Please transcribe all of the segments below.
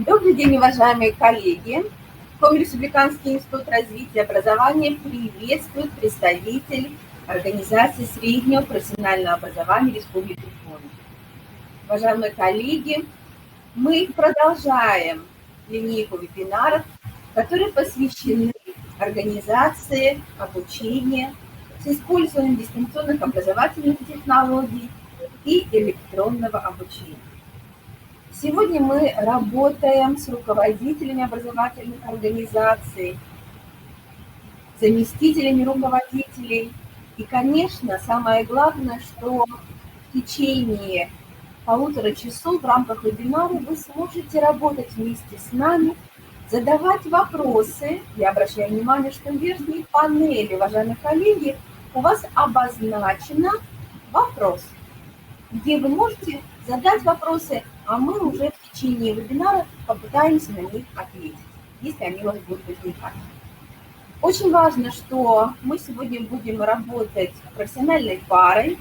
Добрый день, уважаемые коллеги. Коми Республиканский институт развития образования приветствует представителей Организации среднего профессионального образования Республики Коми. Уважаемые коллеги, мы продолжаем линейку вебинаров, которые посвящены организации обучения с использованием дистанционных образовательных технологий и электронного обучения. Сегодня мы работаем с руководителями образовательных организаций, заместителями руководителей. И, конечно, самое главное, что в течение 1,5 часа в рамках вебинара вы сможете работать вместе с нами, задавать вопросы. Я обращаю внимание, что в верхней панели, уважаемые коллеги, у вас обозначен вопрос, где вы можете задать вопросы, а мы уже в течение вебинара попытаемся на них ответить, если они у вас будут возникать. Очень важно, что мы сегодня будем работать профессиональной парой.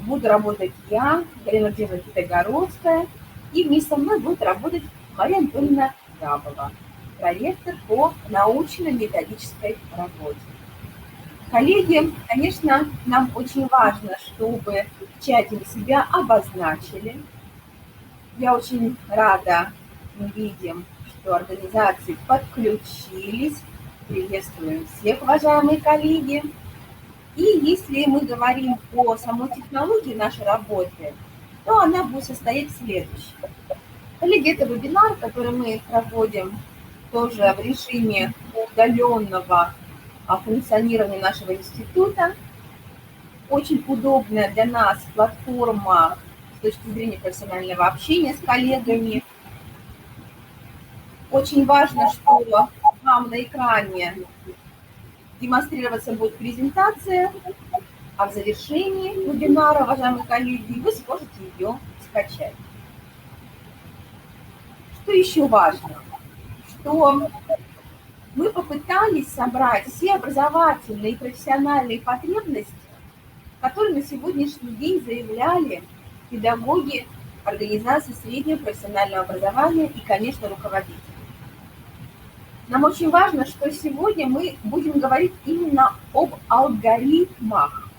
Буду работать я, Галина Владимировна Китайгородская, и вместе со мной будет работать Мария Анатольевна Габова, проректор по научно-методической работе. Коллеги, конечно, нам очень важно, чтобы в чате себя обозначили. Я очень рада, мы видим, что организации подключились. Приветствуем всех, уважаемые коллеги. И если мы говорим о самой технологии нашей работы, то она будет состоять в следующем. Коллеги, это вебинар, который мы проводим тоже в режиме удаленного функционирования нашего института. Очень удобная для нас платформа с точки зрения профессионального общения с коллегами. Очень важно, что вам на экране демонстрироваться будет презентация, а в завершении вебинара, уважаемые коллеги, вы сможете ее скачать. Что еще важно? Что мы попытались собрать все образовательные и профессиональные потребности, которые на сегодняшний день заявляли педагоги организации среднего профессионального образования и, конечно, руководители. Нам очень важно, что сегодня мы будем говорить именно об алгоритмах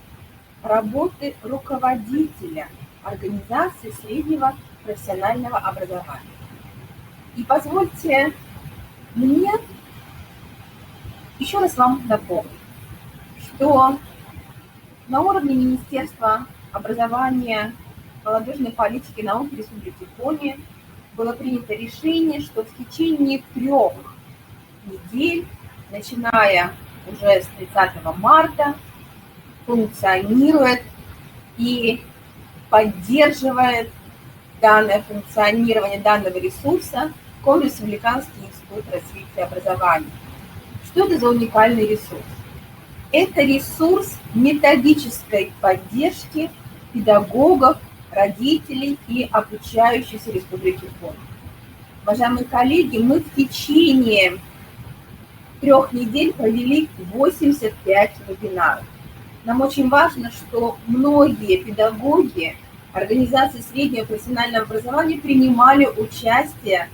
работы руководителя организации среднего профессионального образования. И позвольте мне еще раз вам напомнить, что на уровне Министерства образования, молодежной политики и науки Республики Коми было принято решение, что в течение 3 недель, начиная уже с 30 марта, функционирует и поддерживает данное функционирование данного ресурса Коми Республиканский институт развития образования. Что это за уникальный ресурс? Это ресурс методической поддержки педагогов, родителей и обучающихся Республики Коми. Уважаемые коллеги, мы в течение 3 недель провели 85 вебинаров. Нам очень важно, что многие педагоги организации среднего профессионального образования принимали участие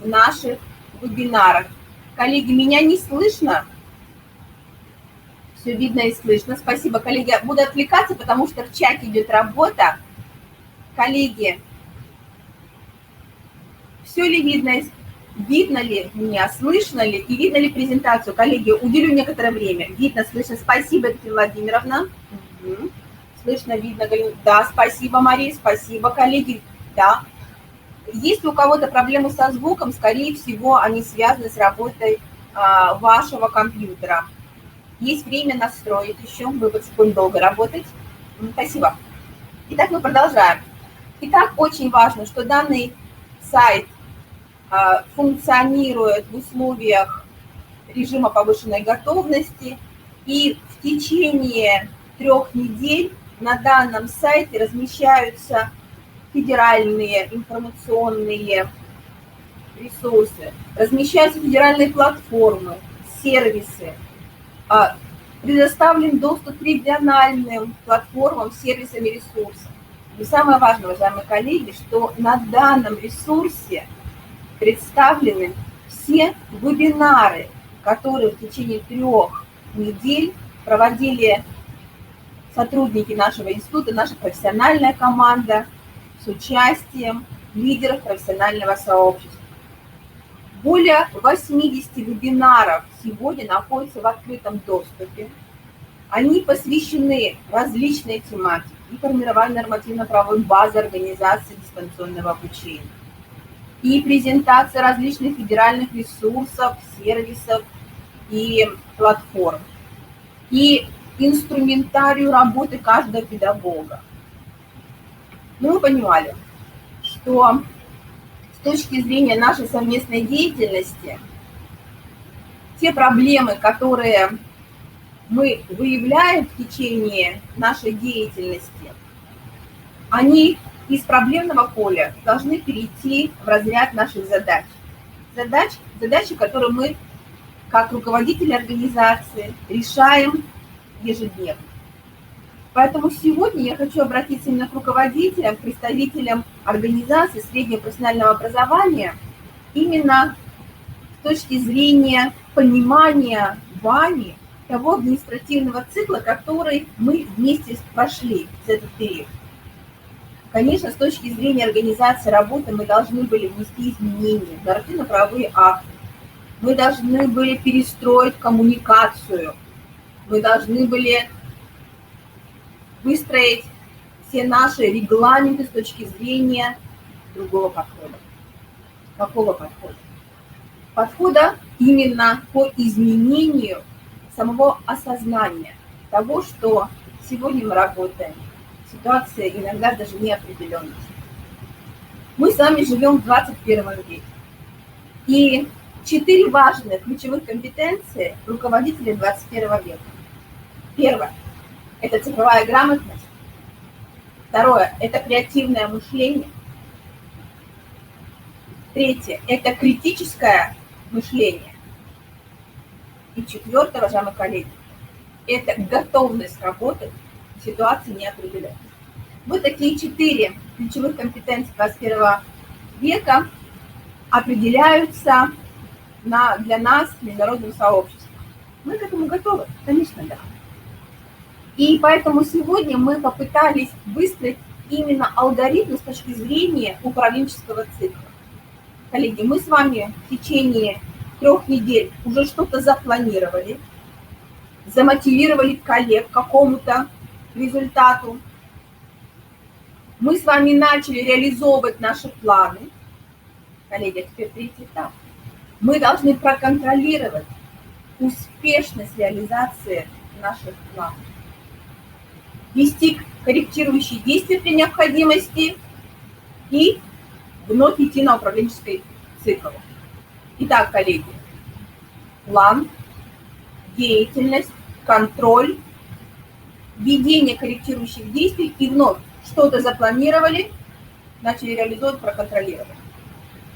в наших вебинарах. Коллеги, меня не слышно? Все видно и слышно. Спасибо, коллеги. Буду отвлекаться, потому что в чате идет работа. Коллеги, все ли видно? Видно ли меня, слышно ли и видно ли презентацию? Коллеги, уделю некоторое время. Видно, слышно. Спасибо, Екатерина Владимировна. Угу. Слышно, видно. Да, спасибо, Мария, спасибо, коллеги. Да. Если у кого-то проблемы со звуком, скорее всего, они связаны с работой вашего компьютера. Есть время настроить еще, вы будете долго работать. Спасибо. Итак, мы продолжаем. Итак, очень важно, что данный сайт функционирует в условиях режима повышенной готовности, и в течение 3 недель на данном сайте размещаются федеральные информационные ресурсы, размещаются федеральные платформы, сервисы, предоставлен доступ к региональным платформам, сервисам и ресурсам. И самое важное, уважаемые коллеги, что на данном ресурсе представлены все вебинары, которые в течение 3 недель проводили сотрудники нашего института, наша профессиональная команда с участием лидеров профессионального сообщества. Более 80 вебинаров сегодня находятся в открытом доступе. Они посвящены различной тематике и формированию нормативно-правовой базы организации дистанционного обучения, и презентация различных федеральных ресурсов, сервисов и платформ, и инструментарию работы каждого педагога. Но мы понимали, что с точки зрения нашей совместной деятельности, те проблемы, которые мы выявляем в течение нашей деятельности, они из проблемного поля должны перейти в разряд наших задач. Задачи, которые мы, как руководители организации, решаем ежедневно. Поэтому сегодня я хочу обратиться именно к руководителям, представителям организации среднего профессионального образования, именно с точки зрения понимания вами того административного цикла, который мы вместе прошли за этот период. Конечно, с точки зрения организации работы мы должны были внести изменения в нормативно-правовые акты, мы должны были перестроить коммуникацию, мы должны были выстроить все наши регламенты с точки зрения другого подхода. Какого подхода? Подхода именно по изменению самого осознания того, что сегодня мы работаем. Ситуация иногда даже неопределенность. Мы с вами живем в 21 веке. И 4 важных ключевых компетенции руководителей 21 века. Первое – это цифровая грамотность. Второе – это креативное мышление. Третье – это критическое мышление. И четвертое, уважаемые коллеги, это готовность работать в ситуации неопределенности. Вот такие 4 ключевых компетенции 21 века определяются для нас, международным сообществом. Мы к этому готовы? Конечно, да. И поэтому сегодня мы попытались выстроить именно алгоритм с точки зрения управленческого цикла. Коллеги, мы с вами в течение 3 недель уже что-то запланировали, замотивировали коллег к какому-то результату. Мы с вами начали реализовывать наши планы. Коллеги, а теперь 3-й этап. Мы должны проконтролировать успешность реализации наших планов, вести корректирующие действия при необходимости и вновь идти на управленческий цикл. Итак, коллеги, план, деятельность, контроль, введение корректирующих действий и вновь что-то запланировали, начали реализовывать, проконтролировать.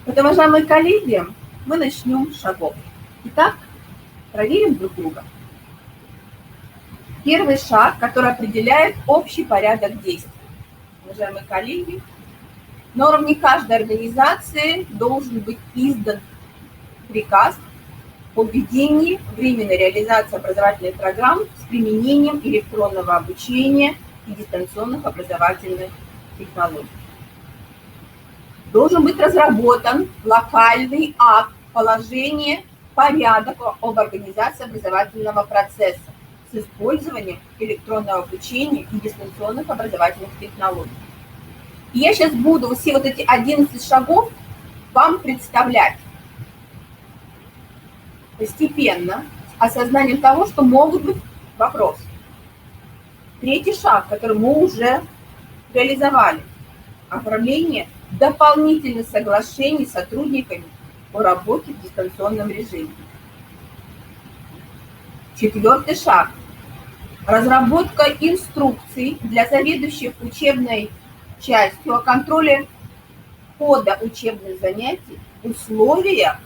Вот, уважаемые коллеги, мы начнем с шагов. Итак, проверим друг друга. Первый шаг, который определяет общий порядок действий. Уважаемые коллеги, на уровне каждой организации должен быть издан приказ о введении временной реализации образовательных программ с применением электронного обучения и дистанционных образовательных технологий. Должен быть разработан локальный акт, положение, порядок об организации образовательного процесса с использованием электронного обучения и дистанционных образовательных технологий. И я сейчас буду все вот эти 11 шагов вам представлять постепенно, с осознанием того, что могут быть вопросы. 3-й шаг, который мы уже реализовали, оформление дополнительных соглашений с сотрудниками о работе в дистанционном режиме. 4-й шаг. Разработка инструкций для заведующих учебной частью о контроле хода учебных занятий, условия,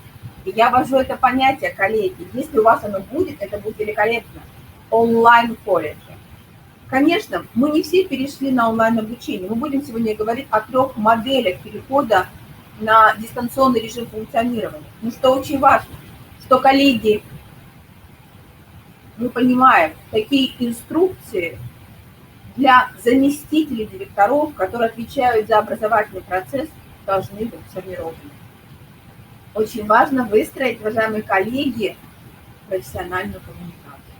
и я ввожу это понятие, коллеги, если у вас оно будет, это будет великолепно, онлайн-колледжи. Конечно, мы не все перешли на онлайн-обучение. Мы будем сегодня говорить о 3 моделях перехода на дистанционный режим функционирования. Но что очень важно, что, коллеги, мы понимаем, такие инструкции для заместителей директоров, которые отвечают за образовательный процесс, должны быть сформированы. Очень важно выстроить, уважаемые коллеги, профессиональную коммуникацию.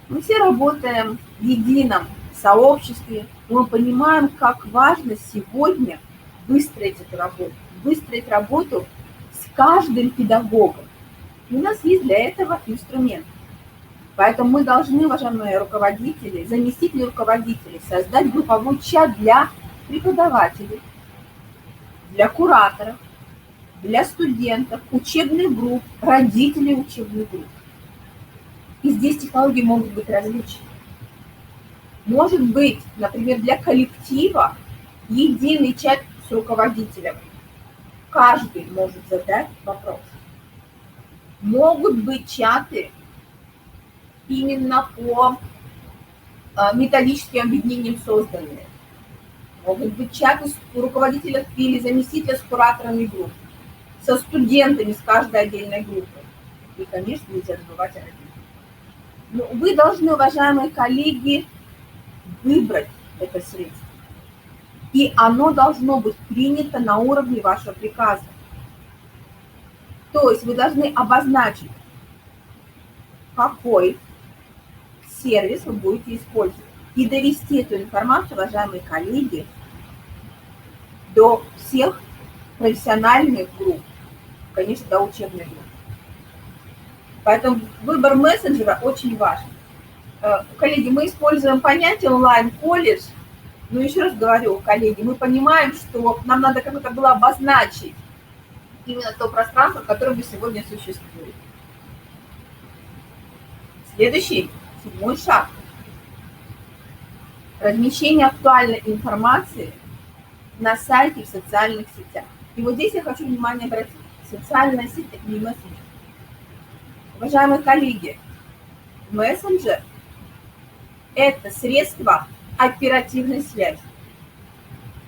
Мы все работаем в едином сообществе, мы понимаем, как важно сегодня выстроить эту работу, выстроить работу с каждым педагогом. И у нас есть для этого инструмент. Поэтому мы должны, уважаемые руководители, заместители руководителей, создать групповой чат для преподавателей, для кураторов, для студентов, учебных групп, родителей учебных групп. И здесь технологии могут быть различны. Может быть, например, для коллектива единый чат с руководителем. Каждый может задать вопрос. Могут быть чаты именно по методическим объединениям созданные. Могут быть чаты с руководителем или заместителя с кураторами групп, со студентами с каждой отдельной группы. И, конечно, нельзя забывать о родителях. Но вы должны, уважаемые коллеги, выбрать это средство. И оно должно быть принято на уровне вашего приказа. То есть вы должны обозначить, какой сервис вы будете использовать. И довести эту информацию, уважаемые коллеги, до всех профессиональных групп, конечно, до учебных групп. Поэтому выбор мессенджера очень важен. Коллеги, мы используем понятие онлайн-колледж, но еще раз говорю, коллеги, мы понимаем, что нам надо как-то было обозначить именно то пространство, которое сегодня существует. Следующий, 7-й шаг. Размещение актуальной информации на сайте и в социальных сетях. И вот здесь я хочу внимание обратить. Социальная сеть – это не мессенджер. Уважаемые коллеги, мессенджер – это средство оперативной связи.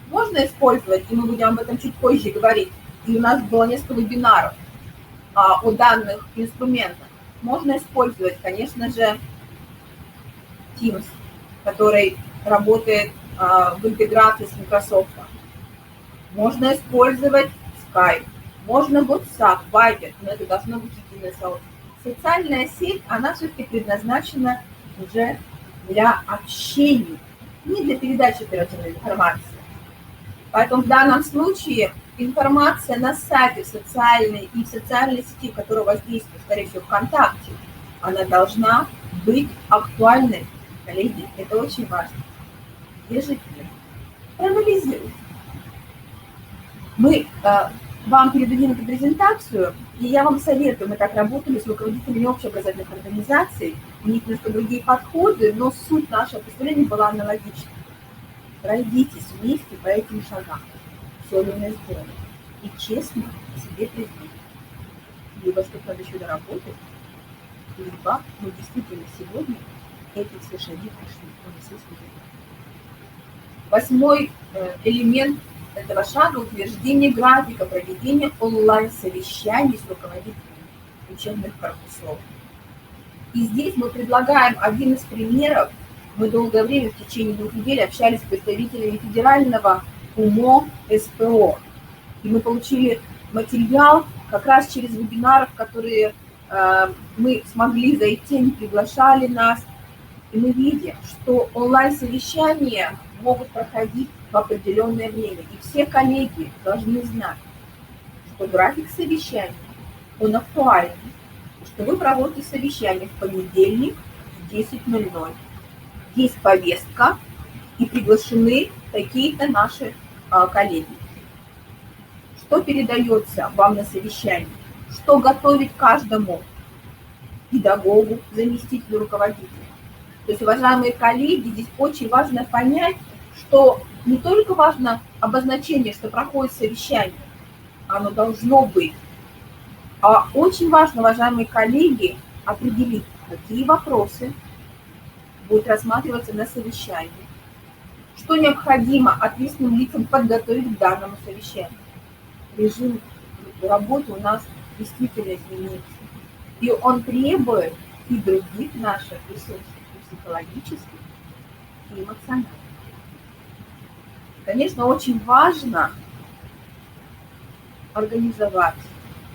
Можно использовать, и мы будем об этом чуть позже говорить, и у нас было несколько вебинаров о данных инструментах. Можно использовать, конечно же, Teams, который работает в интеграции с Microsoft. Можно использовать Skype, можно WhatsApp, Viber, но это должно быть единое сообщество. Социальная сеть, она все-таки предназначена уже для общения, не для передачи оперативной информации. Поэтому в данном случае информация на сайте социальной и в социальной сети, которая воздействует, скорее всего, ВКонтакте, она должна быть актуальной. Коллеги, это очень важно. Держите, проанализируйте. Мы вам передадим эту презентацию, и я вам советую, мы так работали с руководителями общеобразовательных организаций, у них немножко другие подходы, но суть нашего представления была аналогична. Пройдитесь вместе по этим шагам, все ли у нас сделано, и честно себе признать. Либо что-то надо еще доработать, либо мы действительно сегодня эти все шаги прошли, у нас есть результат. 8-й элемент этого шага – утверждение графика проведения онлайн-совещаний с руководителями учебных корпусов. И здесь мы предлагаем один из примеров. Мы долгое время, в течение 2 недель, общались с представителями федерального УМО СПО. И мы получили материал как раз через вебинары, в которые мы смогли зайти, они приглашали нас. И мы видим, что онлайн-совещания могут проходить в определенное время. И все коллеги должны знать, что график совещаний, он актуален, что вы проводите совещание в понедельник в 10:00. Есть повестка, и приглашены такие-то наши коллеги. Что передается вам на совещании? Что готовить каждому педагогу, заместителю руководителя? То есть, уважаемые коллеги, здесь очень важно понять, что не только важно обозначение, что проходит совещание, оно должно быть, а очень важно, уважаемые коллеги, определить, какие вопросы будут рассматриваться на совещании, что необходимо ответственным лицам подготовить к данному совещанию. режим работы у нас действительно изменится. И он требует и других наших ресурсов, и психологических, и эмоциональных. Конечно, очень важно организовать,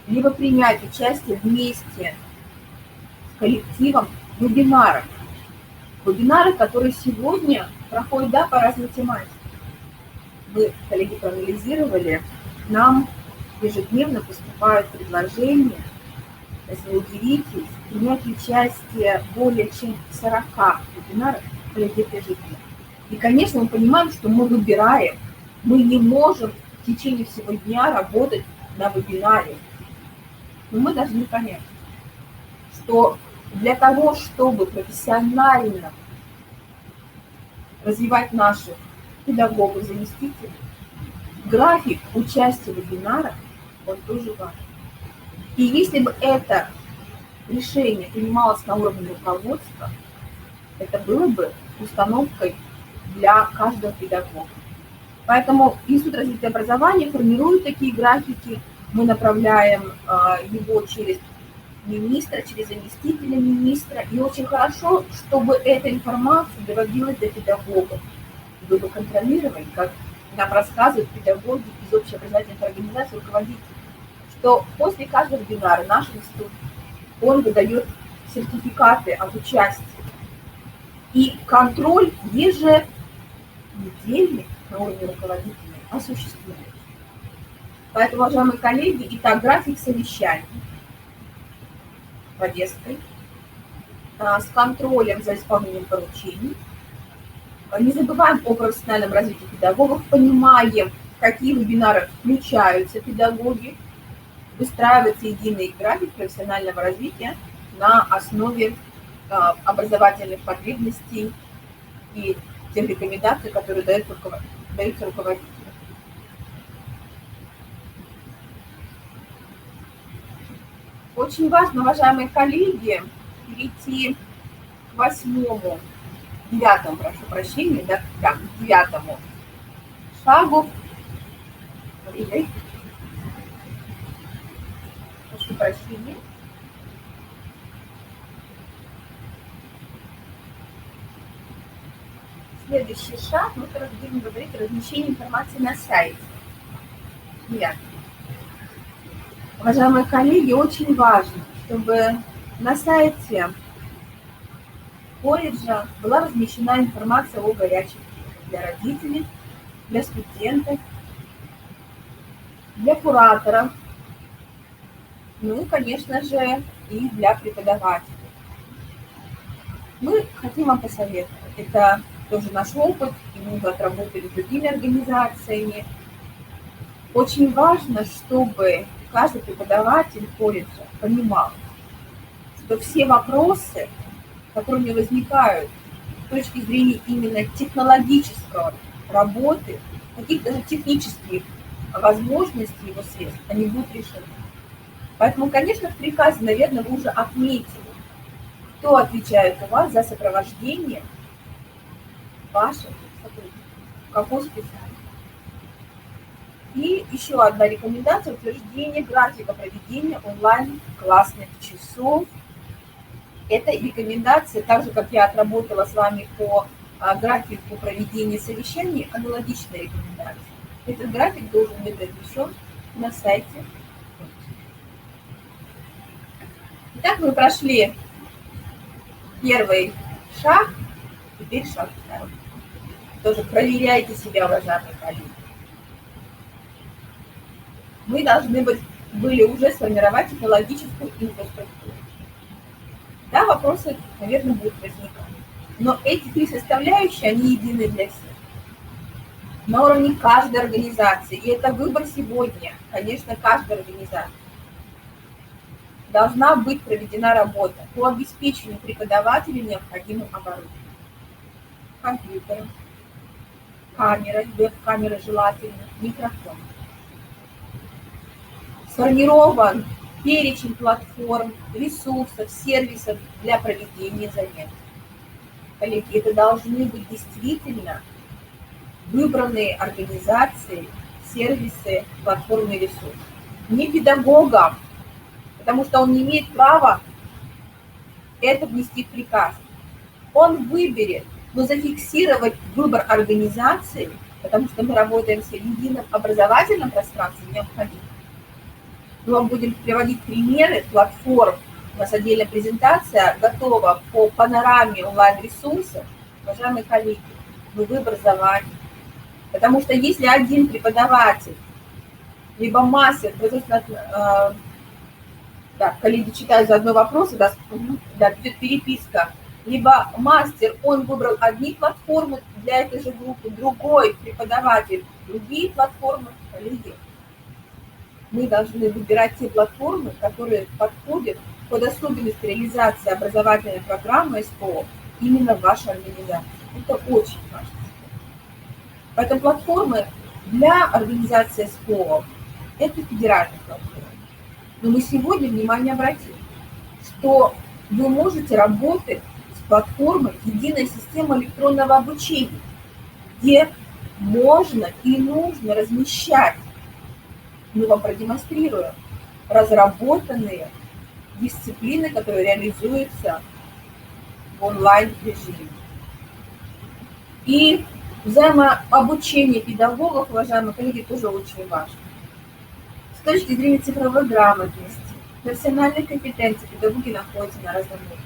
либо принять участие вместе с коллективом в вебинарах. Вебинары, которые сегодня проходят, да, по разной тематике. Мы, коллеги, проанализировали, нам ежедневно поступают предложения, если вы удивитесь, принять участие более чем в 40 вебинарах коллеги ежедневно. И, конечно, мы понимаем, что мы выбираем, мы не можем в течение всего дня работать на вебинаре. Но мы должны понять, что для того, чтобы профессионально развивать наших педагогов, заместителей, график участия в вебинарах, он тоже важен. И если бы это решение принималось на уровне руководства, это было бы установкой для каждого педагога. Поэтому Институт развития образования формирует такие графики, мы направляем его через министра, через заместителя министра, и очень хорошо, чтобы эта информация доводилась до педагогов, чтобы вы контролировали, как нам рассказывают педагоги из общеобразовательных организаций, руководители, что после каждого вебинара наш институт, он выдает сертификаты об участии. И контроль еженедельный на уровне руководителя осуществляется. Поэтому, уважаемые коллеги, итак, график совещаний с повесткой, с контролем за исполнением поручений. Не забываем о профессиональном развитии педагогов, понимаем, в какие вебинары включаются педагоги, выстраивается единый график профессионального развития на основе образовательных потребностей и тех рекомендаций, которые даются руководителю. Очень важно, уважаемые коллеги, перейти к 9-му, прошу прощения, да, к 9-му шагу. Прошу прощения. Следующий шаг, мы будем говорить о размещении информации на сайте. Нет. Уважаемые коллеги, очень важно, чтобы на сайте колледжа была размещена информация о горячих темах для родителей, для студентов, для кураторов, ну, конечно же, и для преподавателей. Мы хотим вам посоветовать. Это тоже наш опыт, и мы отработали с другими организациями. Очень важно, чтобы каждый преподаватель колледжа понимал, что все вопросы, которые не возникают с точки зрения именно технологической работы, каких-то даже технических возможностей его средств, они будут решены. Поэтому, конечно, в приказе, наверное, вы уже отметили, кто отвечает у вас за сопровождение ваших сотрудников, в какой специальности. И еще одна рекомендация – утверждение графика проведения онлайн-классных часов. Это рекомендация, так же, как я отработала с вами по графику проведения совещаний, аналогичная рекомендация. Этот график должен быть размещен на сайте. Итак, мы прошли первый шаг, теперь шаг второй. Тоже проверяйте себя, уважаемые коллеги. Мы должны были уже сформировать технологическую инфраструктуру. Да, вопросы, наверное, будут возникать. Но эти три составляющие, они едины для всех. На уровне каждой организации, и это выбор сегодня, конечно, каждой организации, должна быть проведена работа по обеспечению преподавателей необходимым оборудованием. Компьютером, камерой, веб-камерой желательно, микрофон. Сформирован перечень платформ, ресурсов, сервисов для проведения занятий. Коллеги, это должны быть действительно выбранные организации сервисы, платформный ресурс. Не педагогам, потому что он не имеет права это внести в приказ. Он выберет, но зафиксировать выбор организации, потому что мы работаем в едином образовательном пространстве, необходимо. Мы вам будем приводить примеры платформ. У нас отдельная презентация готова по панораме онлайн-ресурсов. Уважаемые коллеги, вы в образовании. Потому что если один преподаватель, либо мастер, коллеги читают за одно вопрос, идет переписка, либо мастер, он выбрал одни платформы для этой же группы, другой преподаватель другие платформы, коллеги. Мы должны выбирать те платформы, которые подходят под особенности реализации образовательной программы СПО именно в вашей организации. Это очень важно. Поэтому платформы для организации СПО – это федеральные платформы. Но мы сегодня внимание обратим, что вы можете работать с платформой «Единая система электронного обучения», где можно и нужно размещать, мы вам продемонстрируем, разработанные дисциплины, которые реализуются в онлайн-режиме. И взаимообучение педагогов, уважаемые коллеги, тоже очень важно. С точки зрения цифровой грамотности, профессиональных компетенций педагоги находятся на разном уровне.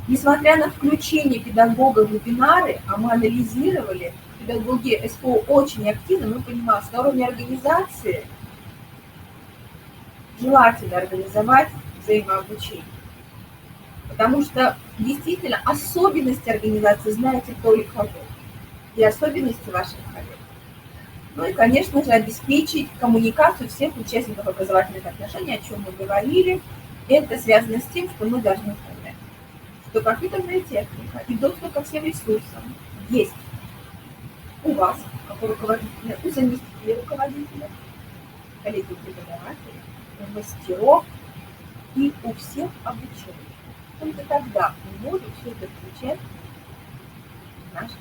Несмотря на включение педагога в вебинары, а мы анализировали, педагоги СПО очень активно, мы понимаем, что на уровне организации желательно организовать взаимообучение. Потому что действительно особенности организации знаете только вы. И особенности ваших коллег. Ну и, конечно же, обеспечить коммуникацию всех участников образовательных отношений, о чем мы говорили. Это связано с тем, что мы должны понять, что компьютерная техника и доступ ко всем ресурсам есть у вас, как у руководителя, у заместителей руководителя, коллег преподавателей, у мастеров и у всех обученных. Только тогда мы можем все это включать в наш жизнь.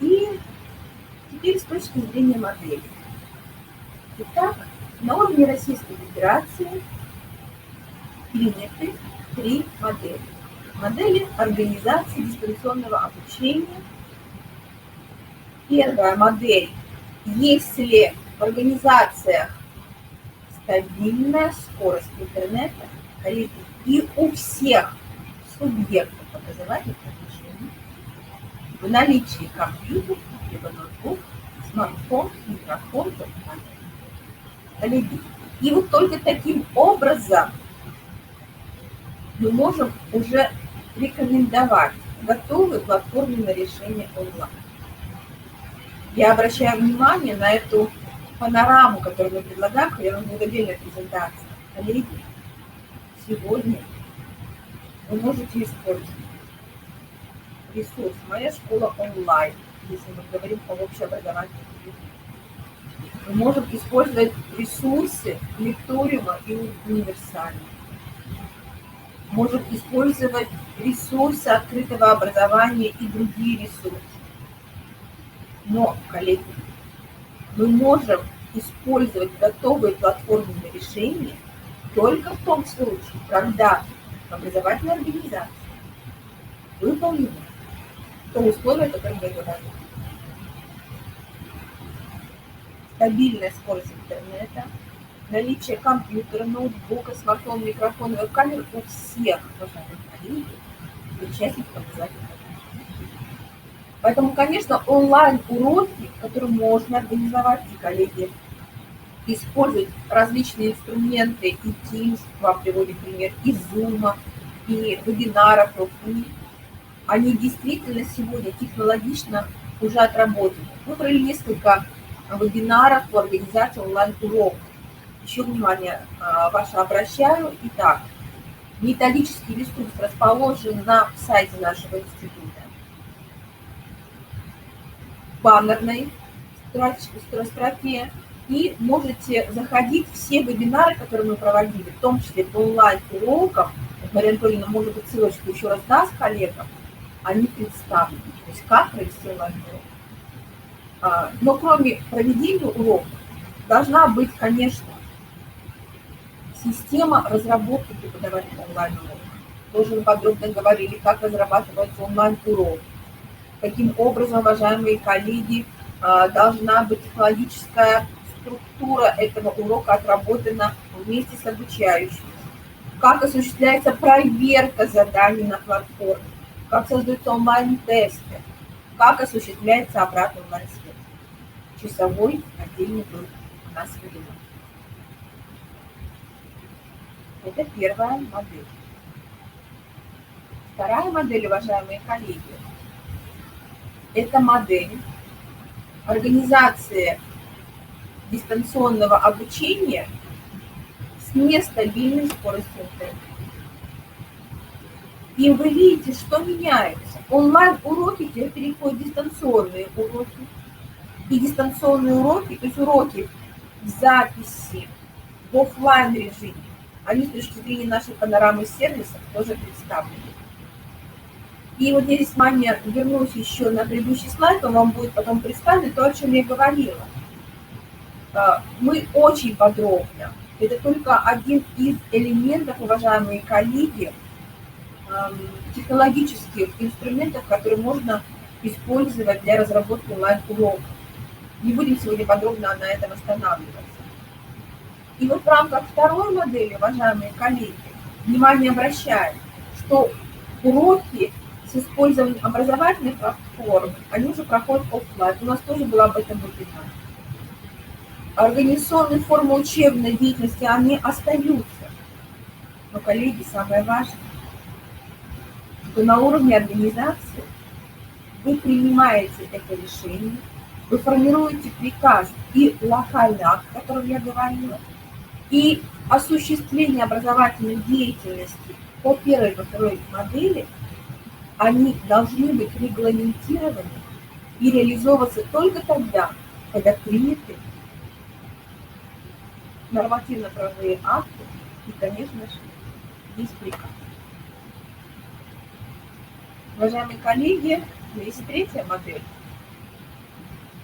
И теперь с точки зрения модели. Итак, на уровне Российской Федерации приняты 3 модели. Модели организации дистанционного обучения. Первая модель, если в организациях стабильная скорость интернета, коллеги, и у всех субъектов образовательных отношений в наличии компьютер, либо ноутбук, смартфон, микрофон, коллеги. И вот только таким образом мы можем уже рекомендовать готовые платформенные решения онлайн. Я обращаю внимание на эту панораму, которую мы предлагаем, хотя у нас будет отдельная презентация. Коллеги, сегодня вы можете использовать ресурс «Моя школа онлайн», если мы говорим об общеобразовательном ресурсе. Мы можем использовать ресурсы лекториума и универсального. Можем использовать ресурсы открытого образования и другие ресурсы. Но, коллеги, мы можем использовать готовые платформенные решения только в том случае, когда образовательная организация выполнена то условие, которое мы говорим. Стабильная скорость интернета, наличие компьютера, ноутбука, смартфона, микрофона, веб-камер у всех коллег, участников образовательного. Поэтому, конечно, онлайн-уроки, которые можно организовать, и коллеги используют различные инструменты, и Teams, вам приводит пример, и Zoom, и вебинаров, и они действительно сегодня технологично уже отработаны. Выбрали несколько вебинаров по организации онлайн-уроков. Еще внимание ваше обращаю. Итак, методический ресурс расположен на сайте нашего института. Баннерной строке и можете заходить в все вебинары, которые мы проводили, в том числе по онлайн-урокам. Мария Анатольевна, может быть, ссылочку еще раз даст коллегам, они представлены, то есть как провести онлайн-урок. Но кроме проведения уроков должна быть, конечно, система разработки преподавания онлайн-уроков. Тоже мы подробно говорили, как разрабатывается онлайн-урок, каким образом, уважаемые коллеги, должна быть технологическая структура этого урока отработана вместе с обучающим, как осуществляется проверка заданий на платформе, как создаются онлайн-тесты, как осуществляется обратная онлайн-связь. Часовой отдельный был у нас вебинар. Это первая модель. Вторая модель, уважаемые коллеги, это модель организации дистанционного обучения с нестабильной скоростью интернета. И вы видите, что меняется. Онлайн-уроки теперь переходят в дистанционные уроки. И дистанционные уроки, то есть уроки в записи, в офлайн режиме, они с точки зрения нашей панорамы сервисов тоже представлены. И вот здесь, внимание, вернусь еще на предыдущий слайд, он вам будет потом представлен то, о чем я говорила. Мы очень подробно, это только один из элементов, уважаемые коллеги, технологических инструментов, которые можно использовать для разработки онлайн-уроков. Не будем сегодня подробно на этом останавливаться. И вот в рамках второй модели, уважаемые коллеги, внимание обращаем, что уроки с использованием образовательных платформ, они уже проходят офлайн. У нас тоже было об этом вебинар. Организационные формы учебной деятельности, они остаются. Но, коллеги, самое важное, что на уровне организации вы принимаете это решение, вы формируете приказ и локальный акт, о котором я говорила, и осуществление образовательной деятельности по первой и по второй модели, они должны быть регламентированы и реализовываться только тогда, когда приняты нормативно-правовые акты и, конечно же, есть приказ. Уважаемые коллеги, есть третья модель.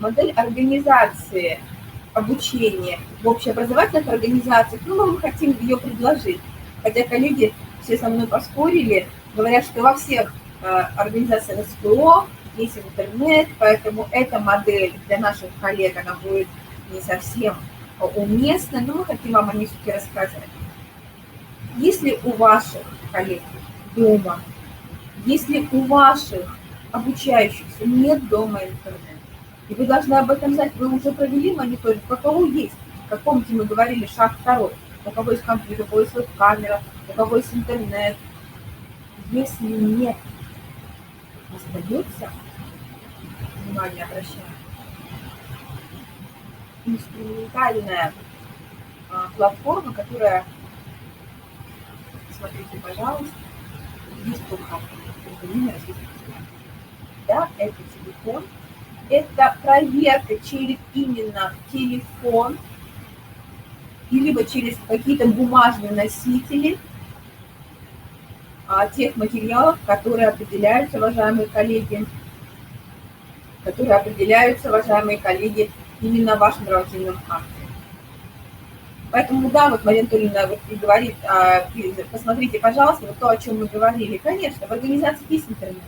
Модель организации обучения в общеобразовательных организациях. Ну, мы хотим ее предложить. Хотя коллеги все со мной поспорили, говорят, что во всех организациях СПО есть интернет, поэтому эта модель для наших коллег, она будет не совсем уместна, но мы хотим вам о ней все-таки рассказать. Если у ваших коллег дома, если у ваших обучающихся нет дома интернета, и вы должны об этом знать, вы уже провели мониторинг, у кого есть, как помните, мы говорили, шаг второй, у кого есть компьютер, у кого есть веб-камера, у кого есть интернет. Если нет, остается, внимание обращаем, инструментальная платформа, которая, смотрите, пожалуйста, есть только да, это телефон, это проверка через именно телефон, либо через какие-то бумажные носители тех материалов, которые определяются, уважаемые коллеги, именно вашим нормативным актом. Поэтому, да, вот Мария Анатольевна вот и говорит, посмотрите, пожалуйста, вот то, о чем мы говорили. Конечно, в организации есть интернет,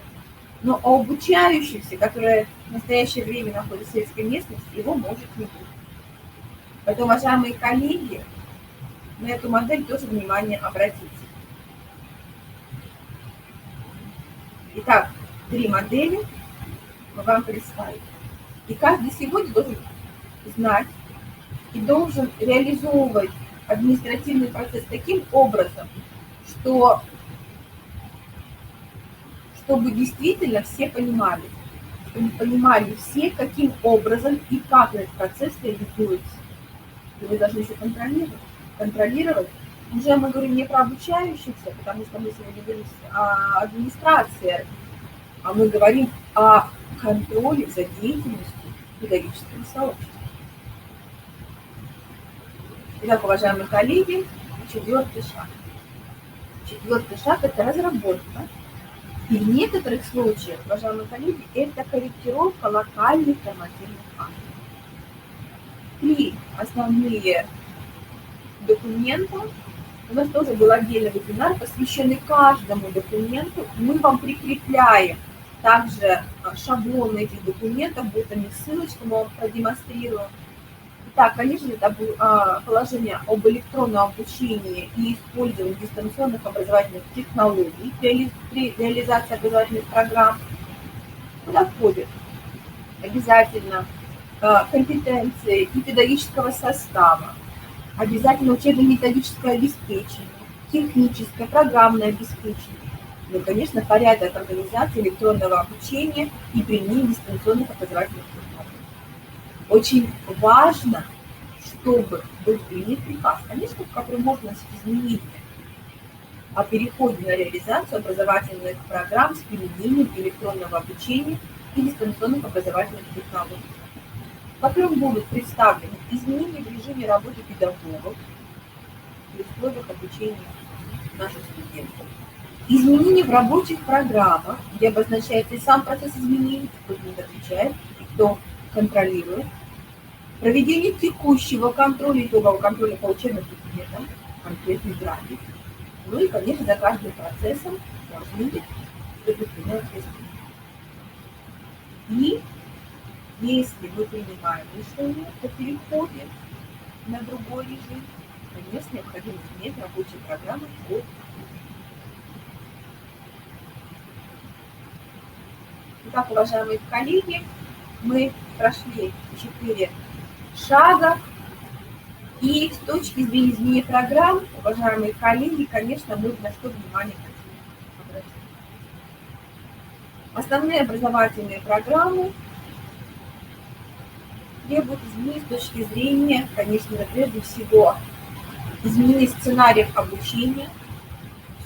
но у обучающихся, которые в настоящее время находятся в сельской местности, его может не быть. Поэтому, уважаемые коллеги, на эту модель тоже внимание обратите. Итак, 3 модели мы вам представим. И каждый сегодня должен знать и должен реализовывать административный процесс таким образом, чтобы действительно все понимали, чтобы понимали все, каким образом и как этот процесс реализуется. И вы должны еще контролировать. Уже мы говорим не про обучающихся, потому что мы сегодня говорим о администрации, а мы говорим о контроле за деятельностью педагогического сообщества. Итак, уважаемые коллеги, четвертый шаг. Четвертый шаг – это разработка. И в некоторых случаях, уважаемые коллеги, это корректировка локальных нормативных актов. 3 основные документа. У нас тоже был отдельный вебинар, посвященный каждому документу. Мы вам прикрепляем также шаблоны этих документов, будет у них ссылочка, мы вам продемонстрируем. Итак, конечно, это положение об электронном обучении и использовании дистанционных образовательных технологий при реализации образовательных программ. Куда входит обязательно компетенции и педагогического состава, обязательно учебно-методическое обеспечение, техническое, программное обеспечение, ну, конечно, порядок организации электронного обучения и применения дистанционных образовательных технологий. Очень важно, чтобы был принят приказ, конечно, в котором можно вносить изменения о переходе на реализацию образовательных программ с применением электронного обучения и дистанционных образовательных технологий, в котором будут представлены изменения в режиме работы педагогов в условиях обучения наших студентов, изменения в рабочих программах, где обозначается и сам процесс изменений, кто за них отвечает и кто контролирует, проведение текущего контроля, итогового контроля по учебным предметам, конкретный график, ну и, конечно, за каждым процессом должны быть предупреждены ответственности. И если мы принимаем решение о переходе на другой режим, конечно, необходимо иметь рабочие программы по. Итак, уважаемые коллеги, мы прошли 4 шага. И с точки зрения изменения программ, уважаемые коллеги, конечно, мы на что внимание хотим обратить. Основные образовательные программы требуют изменений с точки зрения, конечно, прежде всего, изменения сценариев обучения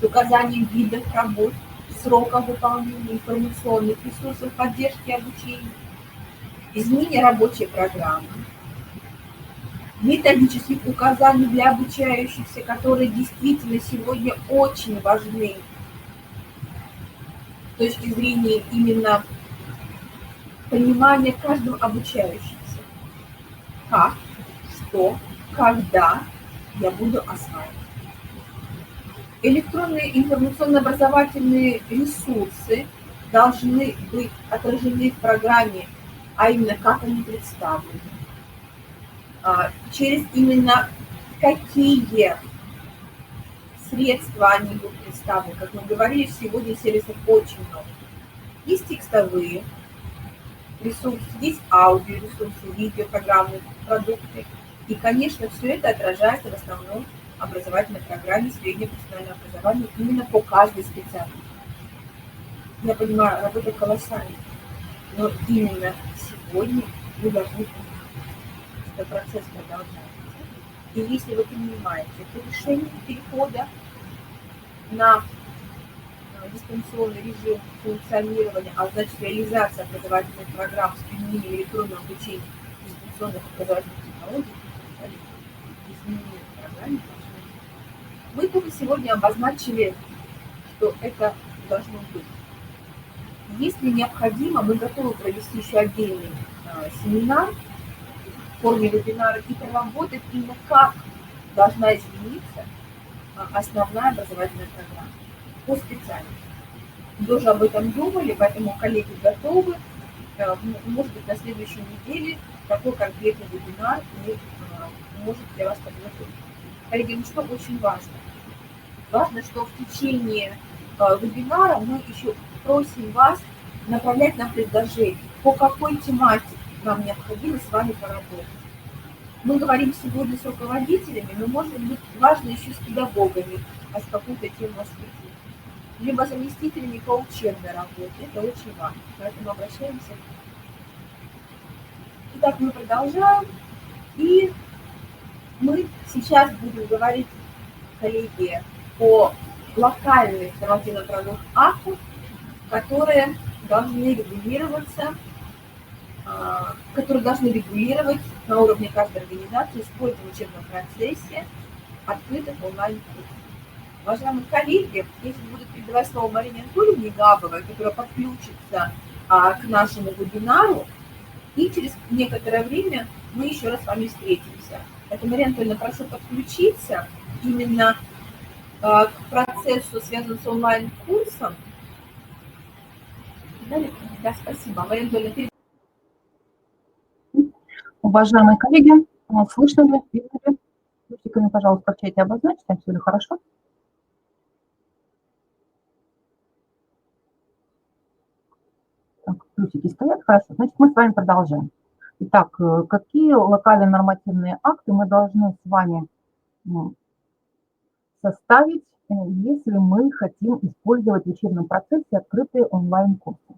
с указанием видов работ, сроков выполнения, информационных ресурсов поддержки обучения, изменения рабочей программы, методических указаний для обучающихся, которые действительно сегодня очень важны с точки зрения именно понимания каждого обучающегося. Как, что, когда я буду осваивать. Электронные информационно-образовательные ресурсы должны быть отражены в программе, а именно как они представлены. Через именно какие средства они будут представлены. Как мы говорили, сегодня сервисов очень много. Есть текстовые ресурсы, есть аудиоресурсы, видео, программные продукты. И, конечно, все это отражается в основном образовательной программе среднего профессионального образования именно по каждой специальности. Я понимаю, работа колоссальная, но именно сегодня вы должны понимать, что процесс продолжается. И если вы принимаете это решение перехода на дистанционный режим функционирования, а значит реализация образовательных программ с применением электронного обучения дистанционных образовательных технологий, изменения в программе должны быть. Мы только сегодня обозначили, что это должно быть. Если необходимо, мы готовы провести еще отдельный семинар в форме вебинара и проработать именно как должна измениться основная образовательная программа по специальности. Мы тоже об этом думали, поэтому коллеги готовы. Может быть, на следующей неделе такой конкретный вебинар мы можем для вас подготовить. Коллеги, ну что очень важно? Важно, что в течение вебинара мы еще просим вас направлять нам предложения, по какой тематике нам необходимо с вами поработать. Мы говорим сегодня с руководителями, но, может быть, важно еще с педагогами, а с какой-то темой осветить. Либо заместителями по учебной работе. Это очень важно. Поэтому обращаемся. Итак, мы продолжаем. И мы сейчас будем говорить, коллеги, о локальных нормативно-правовых актах, которые должны регулироваться которые должны регулировать на уровне каждой организации использование в учебном процессе открытых онлайн-курсов. Уважаемые коллеги, если будет передавать слово Марине Анатольевне Габовой, которая подключится к нашему вебинару, и через некоторое время мы еще раз с вами встретимся. Поэтому, Марина Анатольевна, прошу подключиться именно к процессу, связанному с онлайн-курсом. Да, спасибо. Марина Анатольевна, уважаемые коллеги, слышно ли, видно ли? Плюсиками, пожалуйста, в чате обозначьте, все ли хорошо? Так, плюсики стоят, хорошо. Значит, мы с вами продолжаем. Итак, какие локальные нормативные акты мы должны с вами составить, если мы хотим использовать в учебном процессе открытые онлайн-курсы?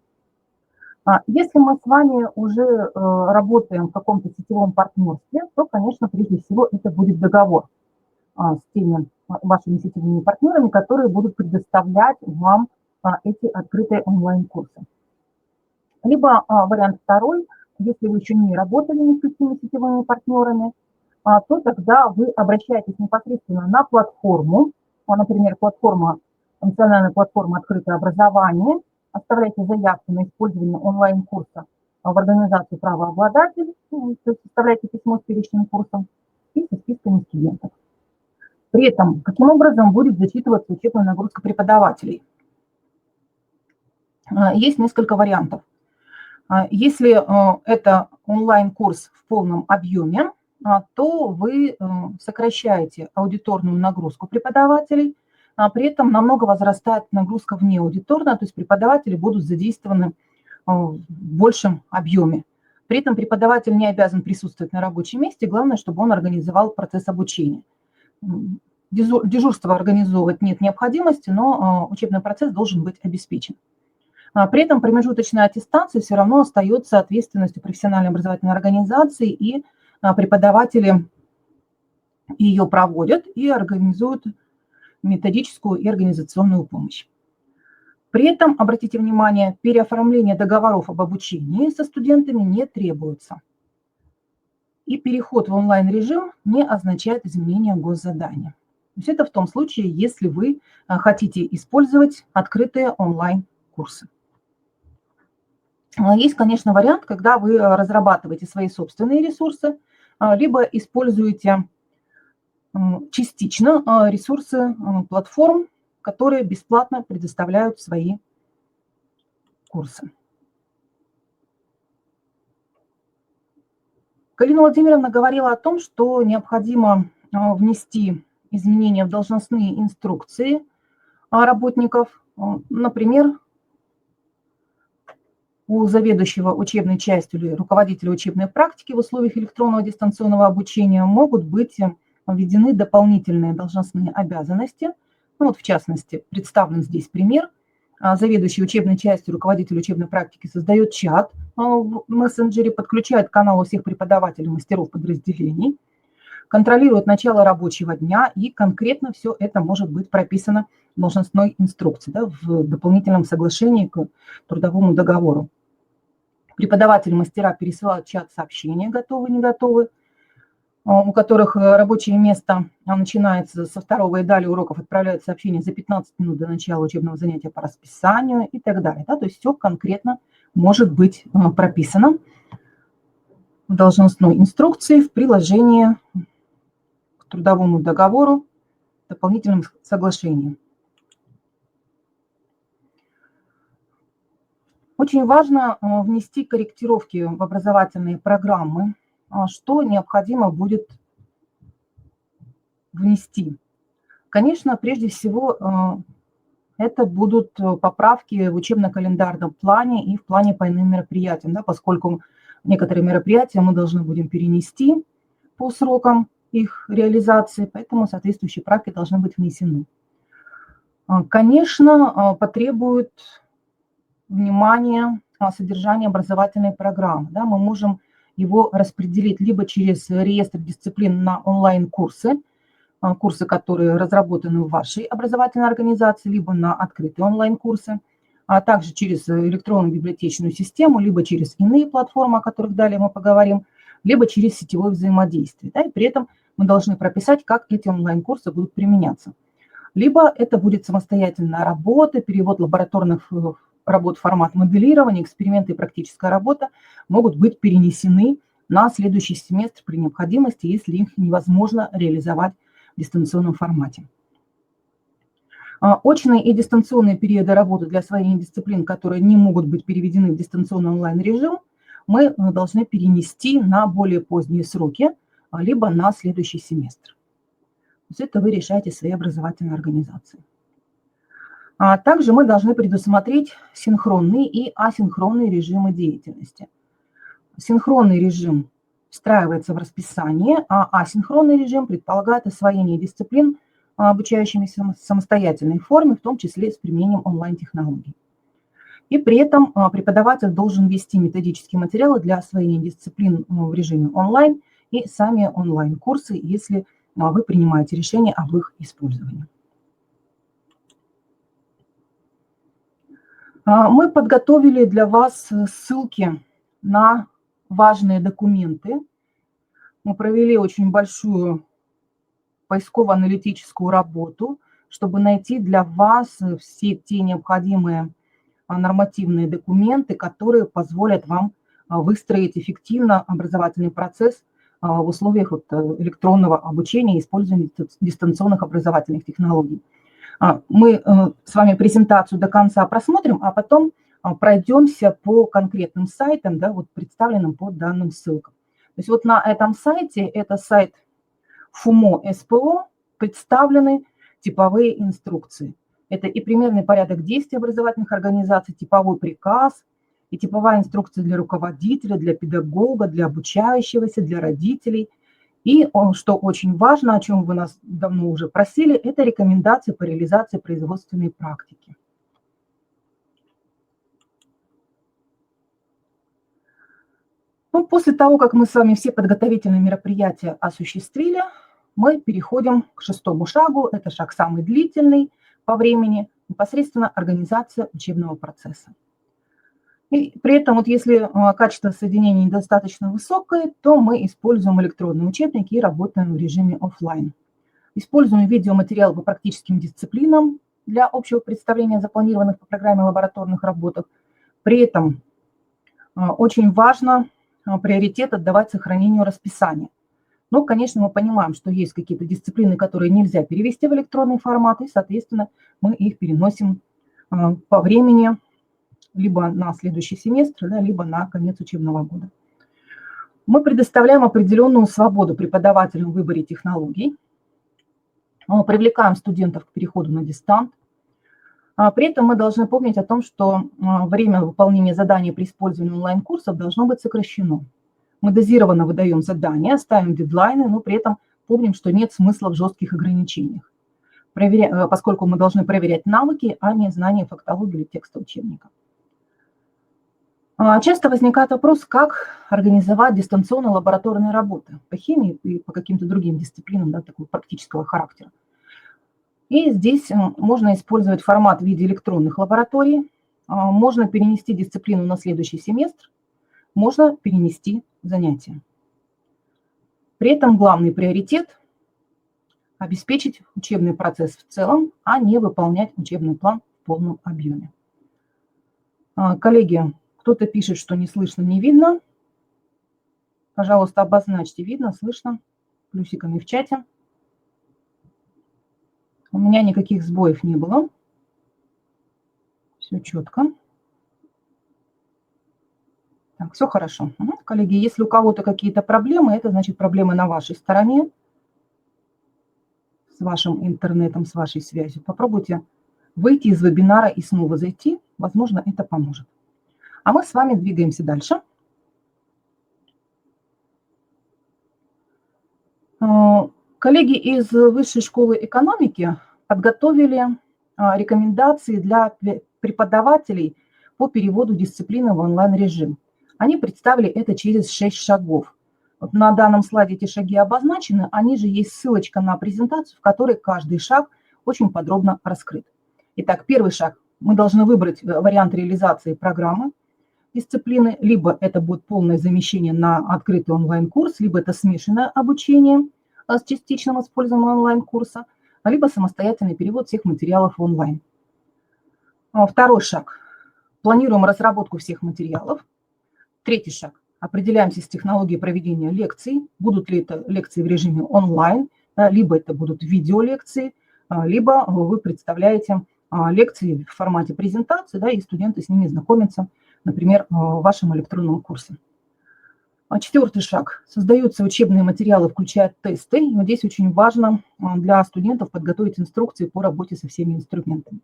Если мы с вами уже работаем в каком-то сетевом партнерстве, то, конечно, прежде всего это будет договор с теми вашими сетевыми партнерами, которые будут предоставлять вам эти открытые онлайн-курсы. Либо вариант второй, если вы еще не работали ни с какими сетевыми партнерами, то тогда вы обращаетесь непосредственно на платформу, например, национальная платформа «Открытое образование», оставляйте заявку на использование онлайн-курса в организацию правообладатель, то есть составляйте письмо с перечнем курсов и со списками студентов. При этом, каким образом будет зачитываться учебная нагрузка преподавателей? Есть несколько вариантов. Если это онлайн-курс в полном объеме, то вы сокращаете аудиторную нагрузку преподавателей, при этом намного возрастает нагрузка внеаудиторная, то есть преподаватели будут задействованы в большем объеме. При этом преподаватель не обязан присутствовать на рабочем месте, главное, чтобы он организовал процесс обучения. Дежурство организовывать нет необходимости, но учебный процесс должен быть обеспечен. При этом промежуточная аттестация все равно остается ответственностью профессиональной образовательной организации, и преподаватели ее проводят и организуют методическую и организационную помощь. При этом, обратите внимание, переоформление договоров об обучении со студентами не требуется. И переход в онлайн-режим не означает изменение госзадания. То есть это в том случае, если вы хотите использовать открытые онлайн-курсы. Есть, конечно, вариант, когда вы разрабатываете свои собственные ресурсы, либо используете частично ресурсы платформ, которые бесплатно предоставляют свои курсы. Галина Владимировна говорила о том, что необходимо внести изменения в должностные инструкции работников. Например, у заведующего учебной частью или руководителя учебной практики в условиях электронного дистанционного обучения могут быть введены дополнительные должностные обязанности. Ну, вот в частности, представлен здесь пример. Заведующий учебной частью, руководитель учебной практики создает чат в мессенджере, подключает к каналу всех преподавателей, мастеров подразделений, контролирует начало рабочего дня, и конкретно все это может быть прописано в должностной инструкции, да, в дополнительном соглашении к трудовому договору. Преподаватели, мастера пересылают чат сообщения, готовы, не готовы, у которых рабочее место начинается со второго и далее уроков, отправляют сообщение за 15 минут до начала учебного занятия по расписанию и так далее. Да? То есть все конкретно может быть прописано в должностной инструкции в приложении к трудовому договору, дополнительным соглашением. Очень важно внести корректировки в образовательные программы, что необходимо будет внести. Конечно, прежде всего, это будут поправки в учебно-календарном плане и в плане по иным мероприятиям, да, поскольку некоторые мероприятия мы должны будем перенести по срокам их реализации, поэтому соответствующие правки должны быть внесены. Конечно, потребует внимания содержание образовательной программы. Да, мы можем его распределить либо через реестр дисциплин на онлайн-курсы, курсы, которые разработаны в вашей образовательной организации, либо на открытые онлайн-курсы. а также через электронную библиотечную систему, либо через иные платформы, о которых далее мы поговорим, либо через сетевое взаимодействие. Да, и при этом мы должны прописать, как эти онлайн-курсы будут применяться. Либо это будет самостоятельная работа, перевод лабораторных работ в формат моделирования, эксперименты и практическая работа могут быть перенесены на следующий семестр при необходимости, если их невозможно реализовать в дистанционном формате. Очные и дистанционные периоды работы для освоения дисциплин, которые не могут быть переведены в дистанционный онлайн-режим, мы должны перенести на более поздние сроки, либо на следующий семестр. То есть это вы решаете своей образовательной организации. Также мы должны предусмотреть синхронные и асинхронные режимы деятельности. Синхронный режим встраивается в расписание, а асинхронный режим предполагает освоение дисциплин обучающимися в самостоятельной форме, в том числе с применением онлайн-технологий. И при этом преподаватель должен вести методические материалы для освоения дисциплин в режиме онлайн и сами онлайн-курсы, если вы принимаете решение об их использовании. Мы подготовили для вас ссылки на важные документы. Мы провели очень большую поисково-аналитическую работу, чтобы найти для вас все те необходимые нормативные документы, которые позволят вам выстроить эффективно образовательный процесс в условиях электронного обучения и использования дистанционных образовательных технологий. Мы с вами презентацию до конца просмотрим, а потом пройдемся по конкретным сайтам, да, вот представленным по данным ссылкам. То есть вот на этом сайте, это сайт ФУМО СПО, представлены типовые инструкции. Это и примерный порядок действий образовательных организаций, типовой приказ, и типовая инструкция для руководителя, для педагога, для обучающегося, для родителей. И, что очень важно, о чем вы нас давно уже просили, это рекомендации по реализации производственной практики. Ну, после того, как мы с вами все подготовительные мероприятия осуществили, мы переходим к шестому шагу. Это шаг самый длительный по времени, непосредственно организация учебного процесса. И при этом, вот если качество соединения недостаточно высокое, то мы используем электронные учебники и работаем в режиме офлайн. Используем видеоматериалы по практическим дисциплинам для общего представления запланированных по программе лабораторных работах. При этом очень важно приоритет отдавать сохранению расписания. Но, конечно, мы понимаем, что есть какие-то дисциплины, которые нельзя перевести в электронный формат, и, соответственно, мы их переносим по времени либо на следующий семестр, да, либо на конец учебного года. Мы предоставляем определенную свободу преподавателям в выборе технологий, привлекаем студентов к переходу на дистант. При этом мы должны помнить о том, что время выполнения заданий при использовании онлайн-курсов должно быть сокращено. Мы дозированно выдаем задания, ставим дедлайны, но при этом помним, что нет смысла в жестких ограничениях, поскольку мы должны проверять навыки, а не знания фактологии или текста учебника. Часто возникает вопрос, как организовать дистанционные лабораторные работы по химии и по каким-то другим дисциплинам, да, такого практического характера. И здесь можно использовать формат в виде электронных лабораторий, можно перенести дисциплину на следующий семестр, можно перенести занятия. При этом главный приоритет – обеспечить учебный процесс в целом, а не выполнять учебный план в полном объеме. Коллеги, кто-то пишет, что не слышно, не видно. Пожалуйста, обозначьте, видно, слышно, плюсиками в чате. У меня никаких сбоев не было. Все четко. Так, все хорошо. Коллеги, если у кого-то какие-то проблемы, это значит проблемы на вашей стороне, с вашим интернетом, с вашей связью. Попробуйте выйти из вебинара и снова зайти. Возможно, это поможет. А мы с вами двигаемся дальше. Коллеги из Высшей школы экономики подготовили рекомендации для преподавателей по переводу дисциплины в онлайн-режим. Они представили это через 6 шагов. Вот на данном слайде эти шаги обозначены, а ниже есть ссылочка на презентацию, в которой каждый шаг очень подробно раскрыт. Итак, первый шаг мы должны выбрать вариант реализации программы, дисциплины, либо это будет полное замещение на открытый онлайн-курс, либо это смешанное обучение с частичным использованием онлайн-курса, либо самостоятельный перевод всех материалов в онлайн. Второй шаг. Планируем разработку всех материалов. Третий шаг. Определяемся с технологией проведения лекций. Будут ли это лекции в режиме онлайн, либо это будут видеолекции, либо вы представляете лекции в формате презентации, да, и студенты с ними знакомятся, например, в вашем электронном курсе. Четвертый шаг. Создаются учебные материалы, включая тесты. И вот здесь очень важно для студентов подготовить инструкции по работе со всеми инструментами.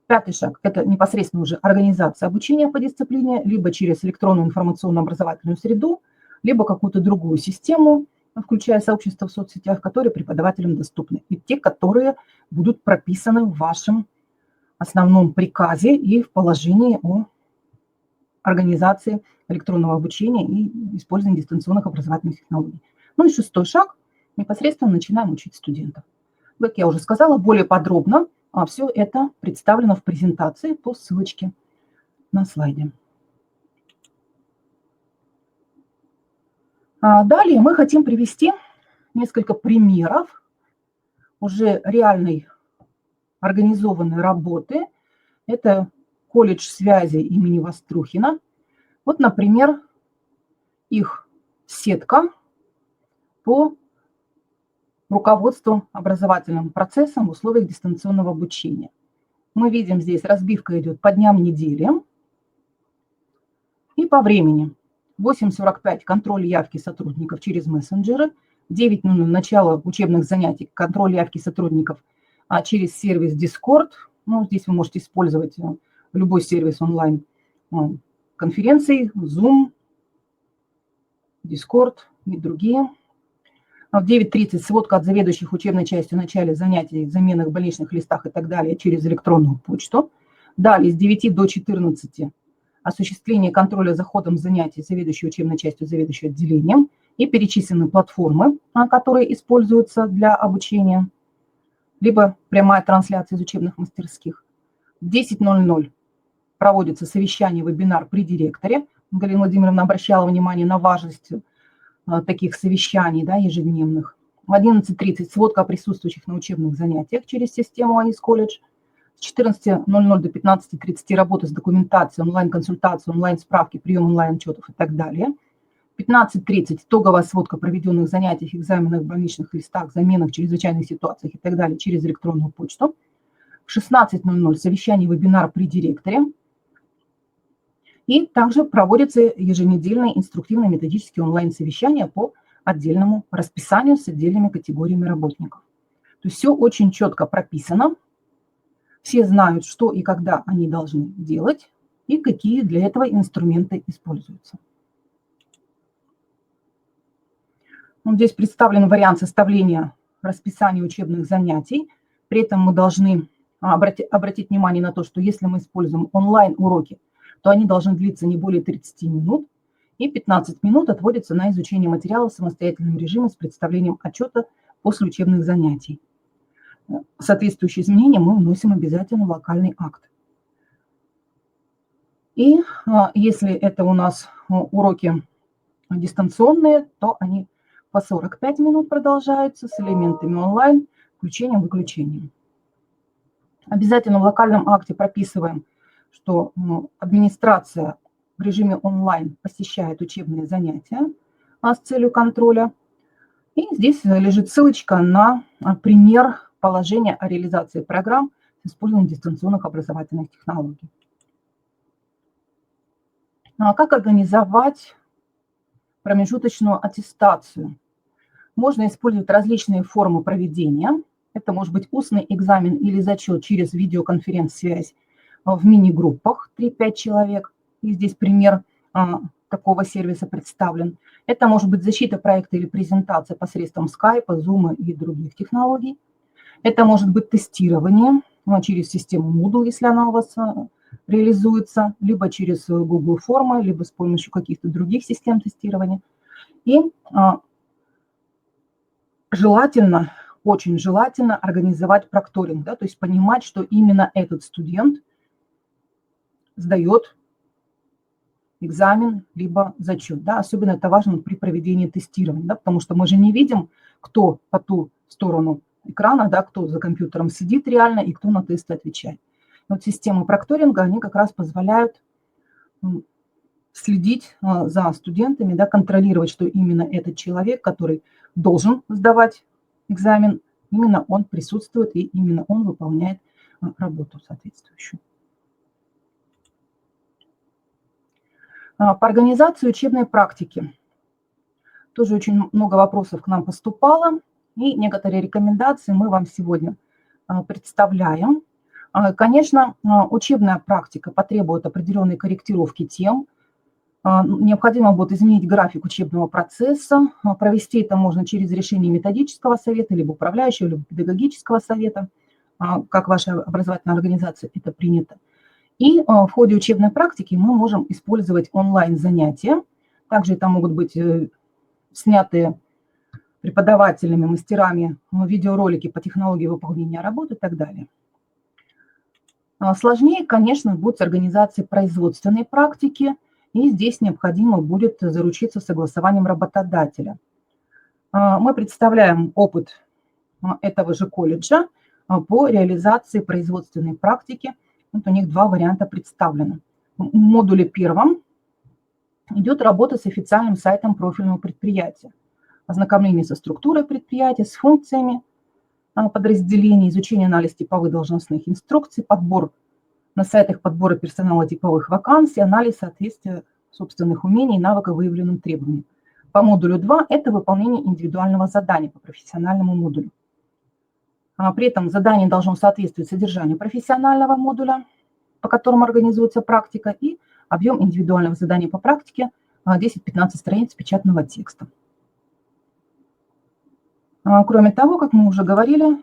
Пятый шаг – это непосредственно уже организация обучения по дисциплине, либо через электронную информационно-образовательную среду, либо какую-то другую систему, включая сообщества в соцсетях, которые преподавателям доступны, и те, которые будут прописаны в вашем основном приказе и в положении о организации электронного обучения и использования дистанционных образовательных технологий. Ну и шестой шаг – непосредственно начинаем учить студентов. Как я уже сказала, более подробно все это представлено в презентации по ссылочке на слайде. Далее мы хотим привести несколько примеров уже реальной организованной работы. Это колледж связи имени Вострухина. Вот, например, их сетка по руководству образовательным процессом в условиях дистанционного обучения. Мы видим, здесь разбивка идет по дням недели и по времени. 8:45 контроль явки сотрудников через мессенджеры, 9:00 начало учебных занятий, контроль явки сотрудников через сервис Discord. Ну, здесь вы можете использовать любой сервис онлайн-конференций, Zoom, Discord и другие. В 9:30 сводка от заведующих учебной частью в начале занятий, заменах в больничных листах и так далее через электронную почту. Далее с 9 до 14 осуществление контроля за ходом занятий заведующей учебной частью, заведующей отделением и перечислены платформы, которые используются для обучения, либо прямая трансляция из учебных мастерских. В 10:00 проводится совещание, вебинар при директоре. Галина Владимировна обращала внимание на важность таких совещаний, да, ежедневных. В 11:30 сводка о присутствующих на учебных занятиях через систему АНИС колледж. С 14:00 до 15:30 работа с документацией, онлайн-консультацией, онлайн-справки, прием онлайн-отчетов и так далее. В 15:30 итоговая сводка о проведенных занятиях, экзаменах, больничных листах, заменах, чрезвычайных ситуациях и так далее через электронную почту. В 16:00 совещание, вебинар при директоре. И также проводятся еженедельные инструктивно-методические онлайн-совещания по отдельному расписанию с отдельными категориями работников. То есть все очень четко прописано. Все знают, что и когда они должны делать, и какие для этого инструменты используются. Вот здесь представлен вариант составления расписания учебных занятий. При этом мы должны обратить внимание на то, что если мы используем онлайн-уроки, то они должны длиться не более 30 минут, и 15 минут отводится на изучение материала в самостоятельном режиме с представлением отчета после учебных занятий. Соответствующие изменения мы вносим обязательно в локальный акт. И если это у нас уроки дистанционные, то они по 45 минут продолжаются с элементами онлайн, включением-выключением. Обязательно в локальном акте прописываем, что администрация в режиме онлайн посещает учебные занятия с целью контроля. И здесь лежит ссылочка на пример положения о реализации программ с использованием дистанционных образовательных технологий. Как организовать промежуточную аттестацию? Можно использовать различные формы проведения. Это может быть устный экзамен или зачет через видеоконференц-связь в мини-группах 3-5 человек. И здесь пример такого сервиса представлен. Это может быть защита проекта или презентация посредством Skype, Zoom и других технологий. Это может быть тестирование через систему Moodle, если она у вас реализуется, либо через Google формы, либо с помощью каких-то других систем тестирования. И желательно, очень желательно организовать прокторинг, да, то есть понимать, что именно этот студент сдает экзамен либо зачет. Да? Особенно это важно при проведении тестирования, да? Потому что мы же не видим, кто по ту сторону экрана, да, кто за компьютером сидит реально и кто на тесты отвечает. Вот системы прокторинга, они как раз позволяют следить за студентами, да, контролировать, что именно этот человек, который должен сдавать экзамен, именно он присутствует и именно он выполняет работу соответствующую. По организации учебной практики. Тоже очень много вопросов к нам поступало, и некоторые рекомендации мы вам сегодня представляем. Конечно, учебная практика потребует определенной корректировки тем. Необходимо будет изменить график учебного процесса. Провести это можно через решение методического совета, либо управляющего, либо педагогического совета, как ваша образовательная организация это принято. И в ходе учебной практики мы можем использовать онлайн-занятия. Также это могут быть снятые преподавателями, мастерами видеоролики по технологии выполнения работы и так далее. Сложнее, конечно, будет с организацией производственной практики, и здесь необходимо будет заручиться согласованием работодателя. Мы представляем опыт этого же колледжа по реализации производственной практики. Вот у них два варианта представлены. В модуле первом идет работа с официальным сайтом профильного предприятия, ознакомление со структурой предприятия, с функциями подразделений, изучение анализ типовых должностных инструкций, подбор на сайтах подбора персонала типовых вакансий, анализ соответствия собственных умений и навыков выявленным требованиям. По модулю 2 это выполнение индивидуального задания по профессиональному модулю. При этом задание должно соответствовать содержанию профессионального модуля, по которому организуется практика, и объем индивидуального задания по практике 10-15 страниц печатного текста. Кроме того, как мы уже говорили,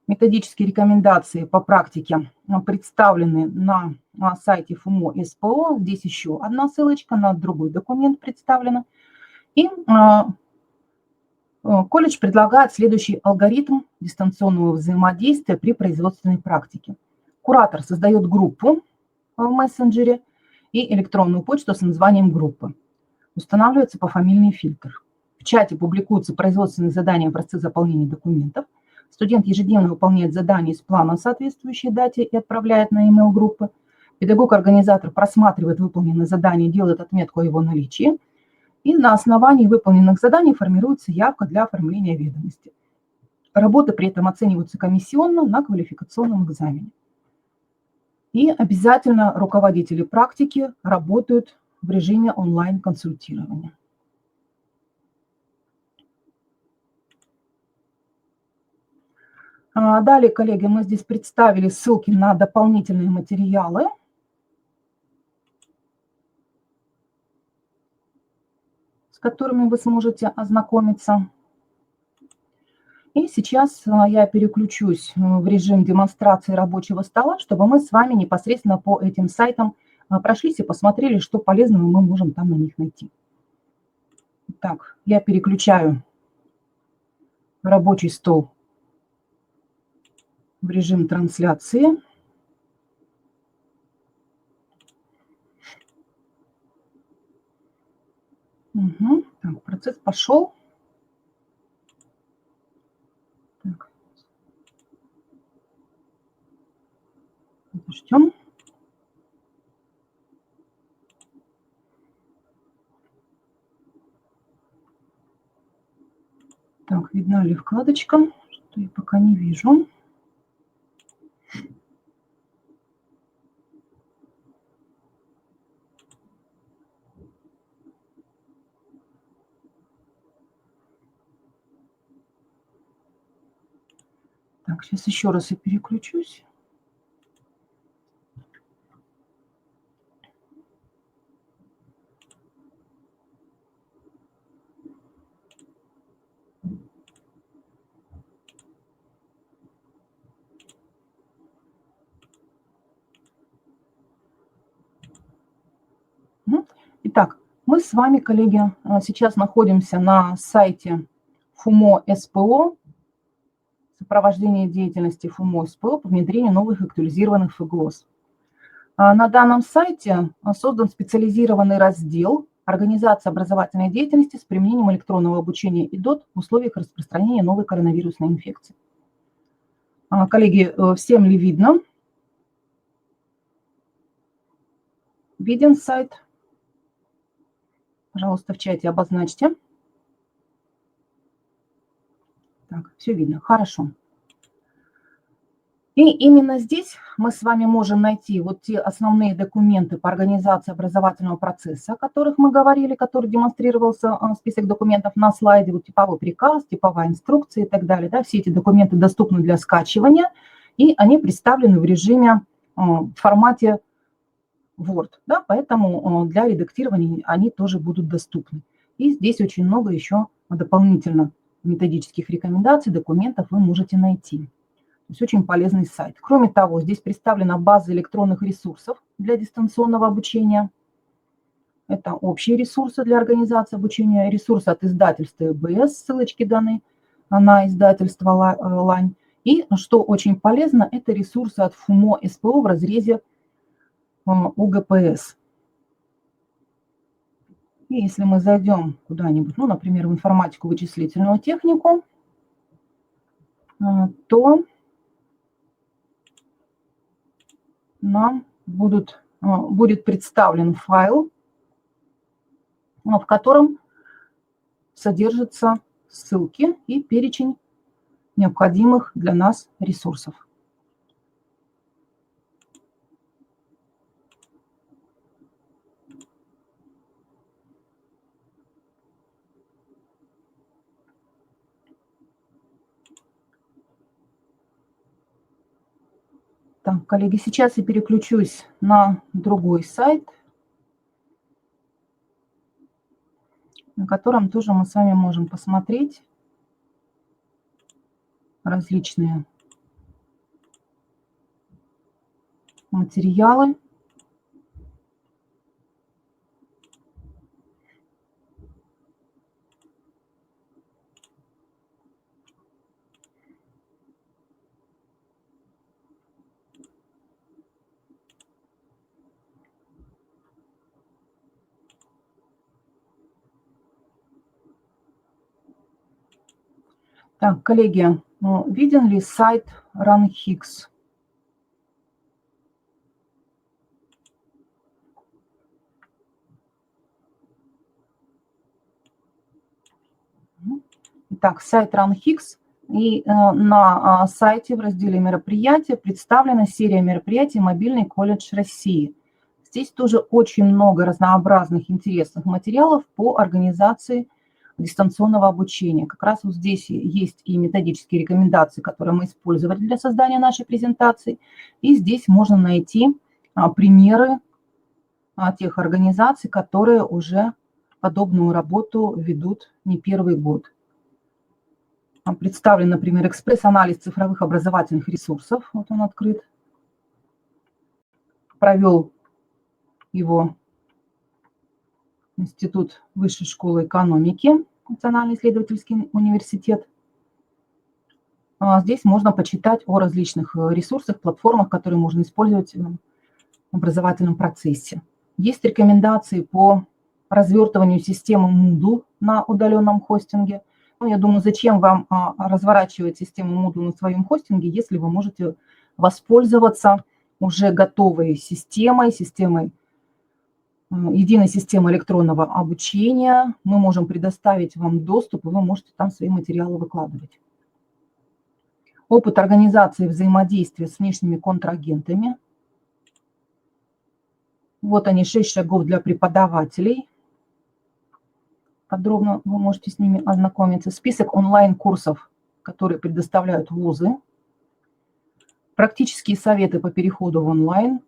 методические рекомендации по практике представлены на сайте ФУМО СПО. Здесь еще одна ссылочка на другой документ представлена. И колледж предлагает следующий алгоритм дистанционного взаимодействия при производственной практике. Куратор создает группу в мессенджере и электронную почту с названием группы. Устанавливается пофамильный фильтр. В чате публикуются производственные задания в образце заполнения документов. Студент ежедневно выполняет задания из плана, соответствующей дате, и отправляет на e-mail группы. Педагог-организатор просматривает выполненные задания, делает отметку о его наличии. И на основании выполненных заданий формируется явка для оформления ведомости. Работы при этом оцениваются комиссионно на квалификационном экзамене. И обязательно руководители практики работают в режиме онлайн-консультирования. Далее, коллеги, мы здесь представили ссылки на дополнительные материалы. С которыми вы сможете ознакомиться. И сейчас я переключусь в режим демонстрации рабочего стола, чтобы мы с вами непосредственно по этим сайтам прошлись и посмотрели, что полезного мы можем там на них найти. Так, я переключаю рабочий стол в режим трансляции. Угу. Так, процесс пошел. Так. Ждем. Так, видна ли вкладочка? Что я пока не вижу. Так, сейчас еще раз я переключусь. Итак, мы с вами, коллеги, сейчас находимся на сайте ФУМО СПО. сопровождение деятельности ФУМО СПО по внедрению новых актуализированных ФГОС. На данном сайте создан специализированный раздел «Организация образовательной деятельности с применением электронного обучения ИДОТ в условиях распространения новой коронавирусной инфекции». Коллеги, всем ли видно? Виден сайт? Пожалуйста, в чате обозначьте. Так, все видно. Хорошо. И именно здесь мы с вами можем найти вот те основные документы по организации образовательного процесса, о которых мы говорили, который демонстрировался список документов на слайде, вот типовой приказ, типовая инструкция и так далее. Да, все эти документы доступны для скачивания, и они представлены в режиме, в формате Word, да, поэтому для редактирования они тоже будут доступны. И здесь очень много еще дополнительно методических рекомендаций, документов вы можете найти. То есть очень полезный сайт. Кроме того, здесь представлена база электронных ресурсов для дистанционного обучения. Это общие ресурсы для организации обучения, ресурсы от издательства ЭБС, ссылочки даны на издательство Лань. И, что очень полезно, это ресурсы от ФУМО СПО в разрезе УГПС. И если мы зайдем куда-нибудь, ну, например, в информатику, вычислительную технику, то нам будет представлен файл, в котором содержатся ссылки и перечень необходимых для нас ресурсов. Так, коллеги, сейчас я переключусь на другой сайт, на котором тоже мы с вами можем посмотреть различные материалы. Так, коллеги, виден ли сайт RunHix? Итак, сайт RunHix. И на сайте в разделе «Мероприятия» представлена серия мероприятий «Мобильный колледж России». Здесь тоже очень много разнообразных интересных материалов по организации дистанционного обучения. Как раз вот здесь есть и методические рекомендации, которые мы использовали для создания нашей презентации. И здесь можно найти примеры тех организаций, которые уже подобную работу ведут не первый год. Представлен, например, экспресс-анализ цифровых образовательных ресурсов. Вот он открыт. Провел его Институт Высшей школы экономики, Национальный исследовательский университет. Здесь можно почитать о различных ресурсах, платформах, которые можно использовать в образовательном процессе. Есть рекомендации по развертыванию системы Moodle на удаленном хостинге. Ну, я думаю, зачем вам разворачивать систему Moodle на своем хостинге, если вы можете воспользоваться уже готовой системой, единой системой электронного обучения. Мы можем предоставить вам доступ, и вы можете там свои материалы выкладывать. Опыт организации взаимодействия с внешними контрагентами. Вот они, 6 шагов для преподавателей. Подробно вы можете с ними ознакомиться. Список онлайн-курсов, которые предоставляют вузы. Практические советы по переходу в онлайн.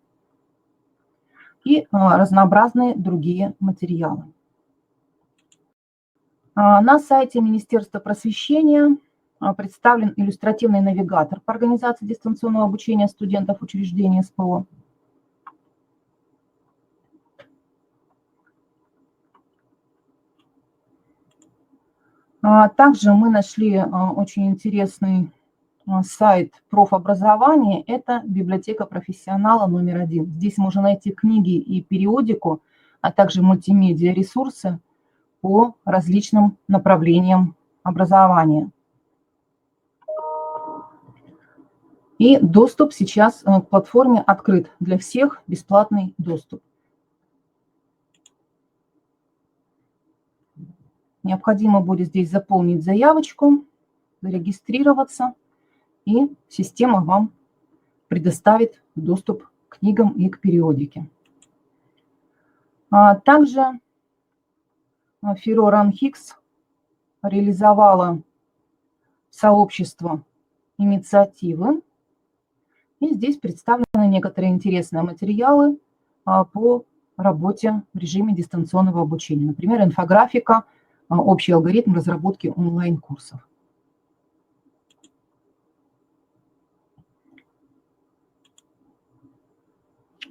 И разнообразные другие материалы. На сайте Министерства просвещения представлен иллюстративный навигатор по организации дистанционного обучения студентов учреждений СПО. Также мы нашли очень интересный сайт профобразования – это библиотека профессионала номер 1. Здесь можно найти книги и периодику, а также мультимедиа-ресурсы по различным направлениям образования. И доступ сейчас к платформе открыт для всех, бесплатный доступ. Необходимо будет здесь заполнить заявочку, зарегистрироваться, и система вам предоставит доступ к книгам и к периодике. Также Firo Runhix реализовала сообщество инициативы, и здесь представлены некоторые интересные материалы по работе в режиме дистанционного обучения. Например, инфографика, общий алгоритм разработки онлайн-курсов.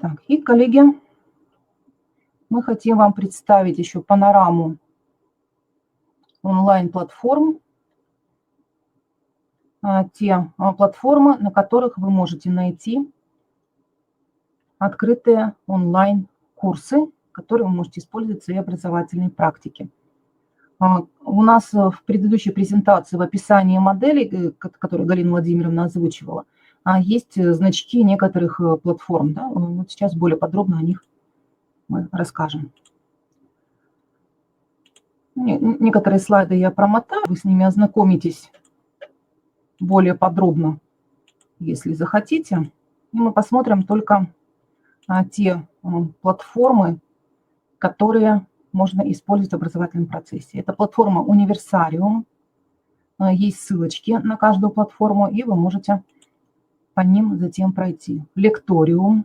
Так, и, коллеги, мы хотим вам представить еще панораму онлайн-платформ, те платформы, на которых вы можете найти открытые онлайн-курсы, которые вы можете использовать в своей образовательной практике. У нас в предыдущей презентации в описании модели, которую Галина Владимировна озвучивала, есть значки некоторых платформ. Да? Вот сейчас более подробно о них мы расскажем. Некоторые слайды я промотаю, вы с ними ознакомитесь более подробно, если захотите. И мы посмотрим только те платформы, которые можно использовать в образовательном процессе. Это платформа Универсариум. Есть ссылочки на каждую платформу, и вы можете по ним затем пройти. Лекториум.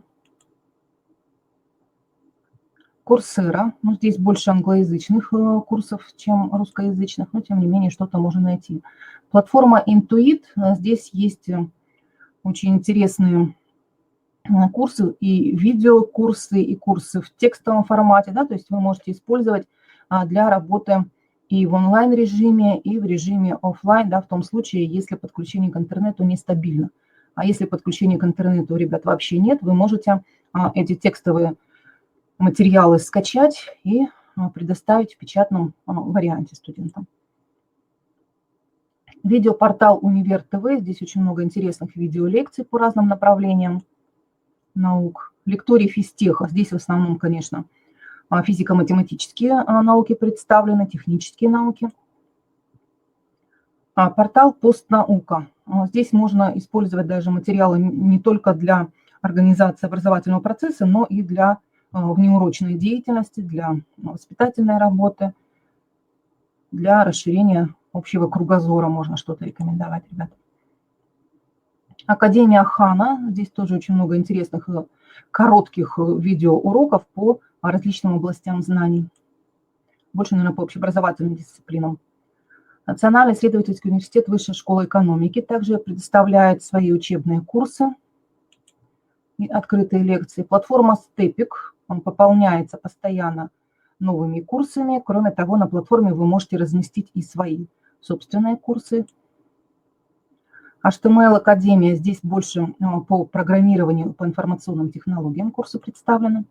Курсера. Ну, здесь больше англоязычных курсов, чем русскоязычных, но тем не менее что-то можно найти. Платформа Intuit. Здесь есть очень интересные курсы, и видеокурсы, и курсы в текстовом формате. Да, то есть вы можете использовать для работы и в онлайн-режиме, и в режиме офлайн, да, в том случае, если подключение к интернету нестабильно. А если подключения к интернету, ребят, вообще нет, вы можете эти текстовые материалы скачать и предоставить в печатном варианте студентам. Видеопортал Универ ТВ. Здесь очень много интересных видеолекций по разным направлениям наук. Лекторий физтеха. Здесь в основном, конечно, физико-математические науки представлены, технические науки. Портал Постнаука. Здесь можно использовать даже материалы не только для организации образовательного процесса, но и для внеурочной деятельности, для воспитательной работы, для расширения общего кругозора можно что-то рекомендовать, ребята. Академия Хана. Здесь тоже очень много интересных коротких видеоуроков по различным областям знаний. Больше, наверное, по общеобразовательным дисциплинам. Национальный исследовательский университет Высшей школы экономики также предоставляет свои учебные курсы и открытые лекции. Платформа Степик пополняется постоянно новыми курсами. Кроме того, на платформе вы можете разместить и свои собственные курсы. HTML Академия. Здесь больше по программированию, по информационным технологиям курсы представлены.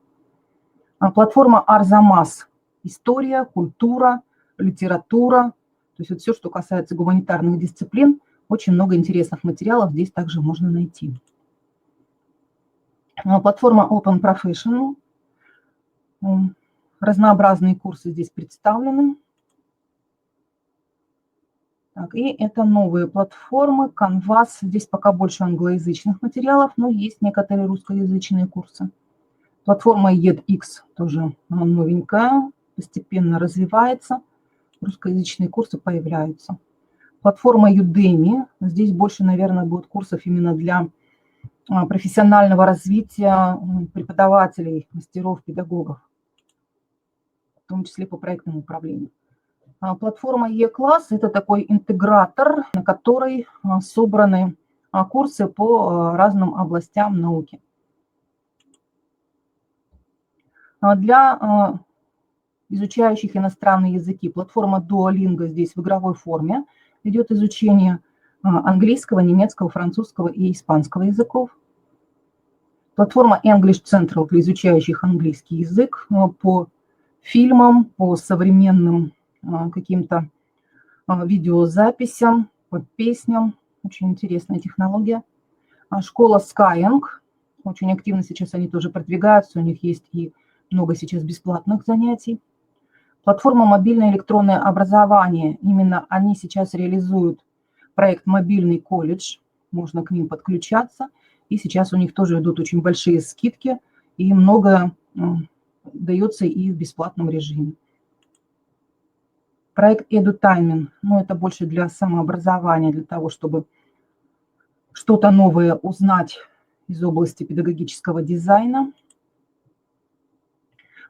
Платформа Арзамас. История, культура, литература. То есть вот все, что касается гуманитарных дисциплин, очень много интересных материалов здесь также можно найти. Платформа Open Professional. Разнообразные курсы здесь представлены. Так, и это новые платформы. Canvas. Здесь пока больше англоязычных материалов, но есть некоторые русскоязычные курсы. Платформа edX тоже новенькая, постепенно развивается. Русскоязычные курсы появляются. Платформа Udemy. Здесь больше, наверное, будет курсов именно для профессионального развития преподавателей, мастеров, педагогов, в том числе по проектному управлению. Платформа E-класс – это такой интегратор, на который собраны курсы по разным областям науки. Для изучающих иностранные языки платформа Duolingo здесь в игровой форме идет изучение английского, немецкого, французского и испанского языков. Платформа English Central для изучающих английский язык по фильмам, по современным каким-то видеозаписям, по песням. Очень интересная технология. Школа Skyeng. Очень активно сейчас они тоже продвигаются. У них есть и много сейчас бесплатных занятий. Платформа «Мобильное электронное образование». Именно они сейчас реализуют проект «Мобильный колледж». Можно к ним подключаться. И сейчас у них тоже идут очень большие скидки. И многое дается и в бесплатном режиме. Проект EduTiming. Это больше для самообразования, для того, чтобы что-то новое узнать из области педагогического дизайна.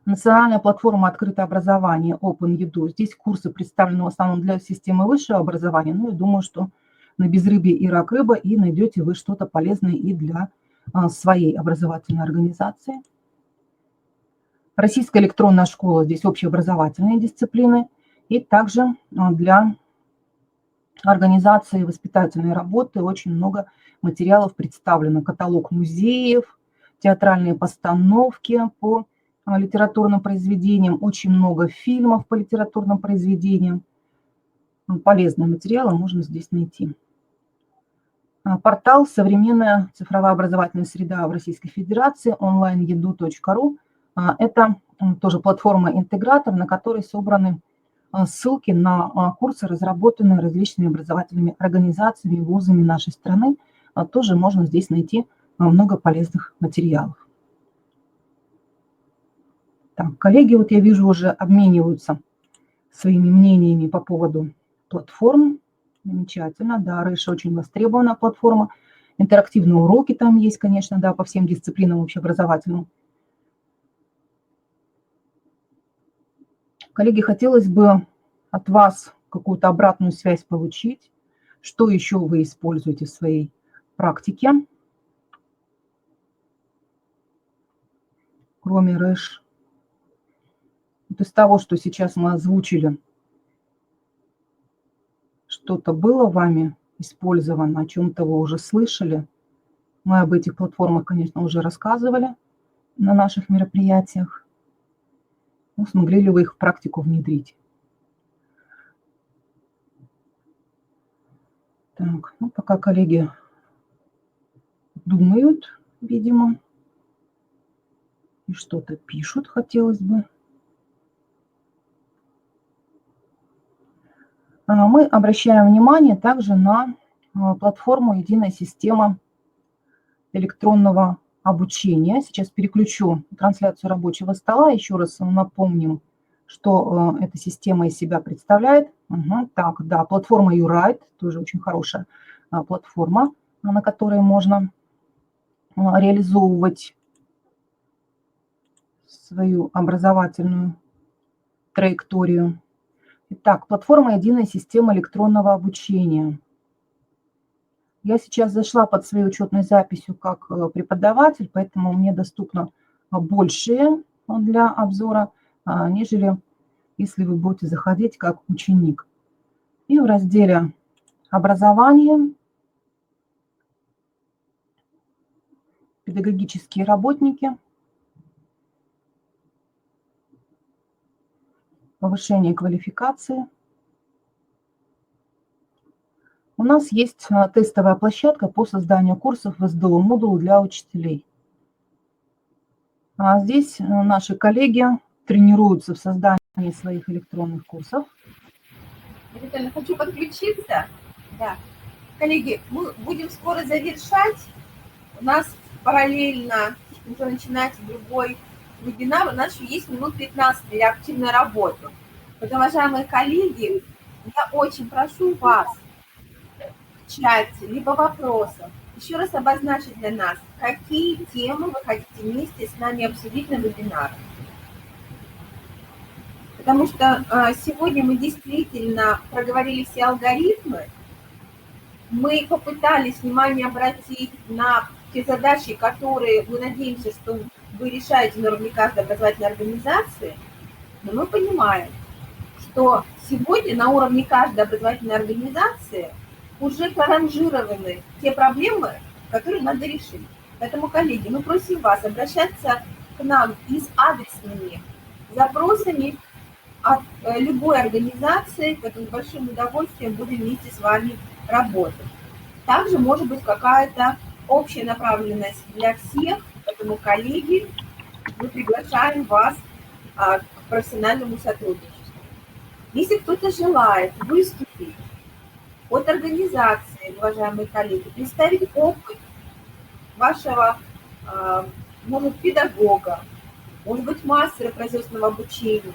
Национальная платформа «Открытое образование» OpenEdu. Здесь курсы представлены в основном для системы высшего образования. Я думаю, что на безрыбье и рак-рыба, и найдете вы что-то полезное и для своей образовательной организации. Российская электронная школа. Здесь общеобразовательные дисциплины. И также для организации воспитательной работы очень много материалов представлено. Каталог музеев, театральные постановки по литературным произведениям, очень много фильмов по литературным произведениям. Полезные материалы можно здесь найти. Портал «Современная цифровая образовательная среда в Российской Федерации» onlineedu.ru. Это тоже платформа-интегратор, на которой собраны ссылки на курсы, разработанные различными образовательными организациями, вузами нашей страны. Тоже можно здесь найти много полезных материалов. Так, коллеги, я вижу, уже обмениваются своими мнениями по поводу платформ. Замечательно, да, Рэш очень востребованная платформа. Интерактивные уроки там есть, конечно, да, по всем дисциплинам общеобразовательным. Коллеги, хотелось бы от вас какую-то обратную связь получить. Что еще вы используете в своей практике, кроме Рэш? Из того, что сейчас мы озвучили, что-то было вами использовано, о чем-то вы уже слышали. Мы об этих платформах, конечно, уже рассказывали на наших мероприятиях. Смогли ли вы их в практику внедрить? Так, пока коллеги думают, видимо, и что-то пишут, хотелось бы. Мы обращаем внимание также на платформу «Единая система электронного обучения». Сейчас переключу трансляцию рабочего стола. Еще раз напомним, что эта система из себя представляет. Так, да, платформа YouRight, тоже очень хорошая платформа, на которой можно реализовывать свою образовательную траекторию. Итак, платформа «Единая система электронного обучения». Я сейчас зашла под своей учетной записью как преподаватель, поэтому мне доступно большее для обзора, нежели если вы будете заходить как ученик. И в разделе «Образование», «Педагогические работники», «Повышение квалификации». У нас есть тестовая площадка по созданию курсов в СДО Moodle для учителей. Здесь наши коллеги тренируются в создании своих электронных курсов. Я хочу подключиться. Да. Коллеги, мы будем скоро завершать. У нас параллельно уже начинается другой вебинар. У нас еще есть минут 15 для активной работы. Уважаемые коллеги, я очень прошу вас в чате, либо вопросов, еще раз обозначить для нас, какие темы вы хотите вместе с нами обсудить на вебинаре. Потому что сегодня мы действительно проговорили все алгоритмы, мы попытались внимание обратить на те задачи, которые мы надеемся, что вы решаете на уровне каждой образовательной организации, но мы понимаем, что сегодня на уровне каждой образовательной организации уже проранжированы те проблемы, которые надо решить. Поэтому, коллеги, мы просим вас обращаться к нам и с адресными запросами от любой организации, которая с большим удовольствием будем вместе с вами работать. Также может быть какая-то общая направленность для всех, поэтому, коллеги, мы приглашаем вас к профессиональному сотрудничеству. Если кто-то желает выступить от организации, уважаемые коллеги, представить опыт вашего, может, педагога, может быть, мастера производственного обучения,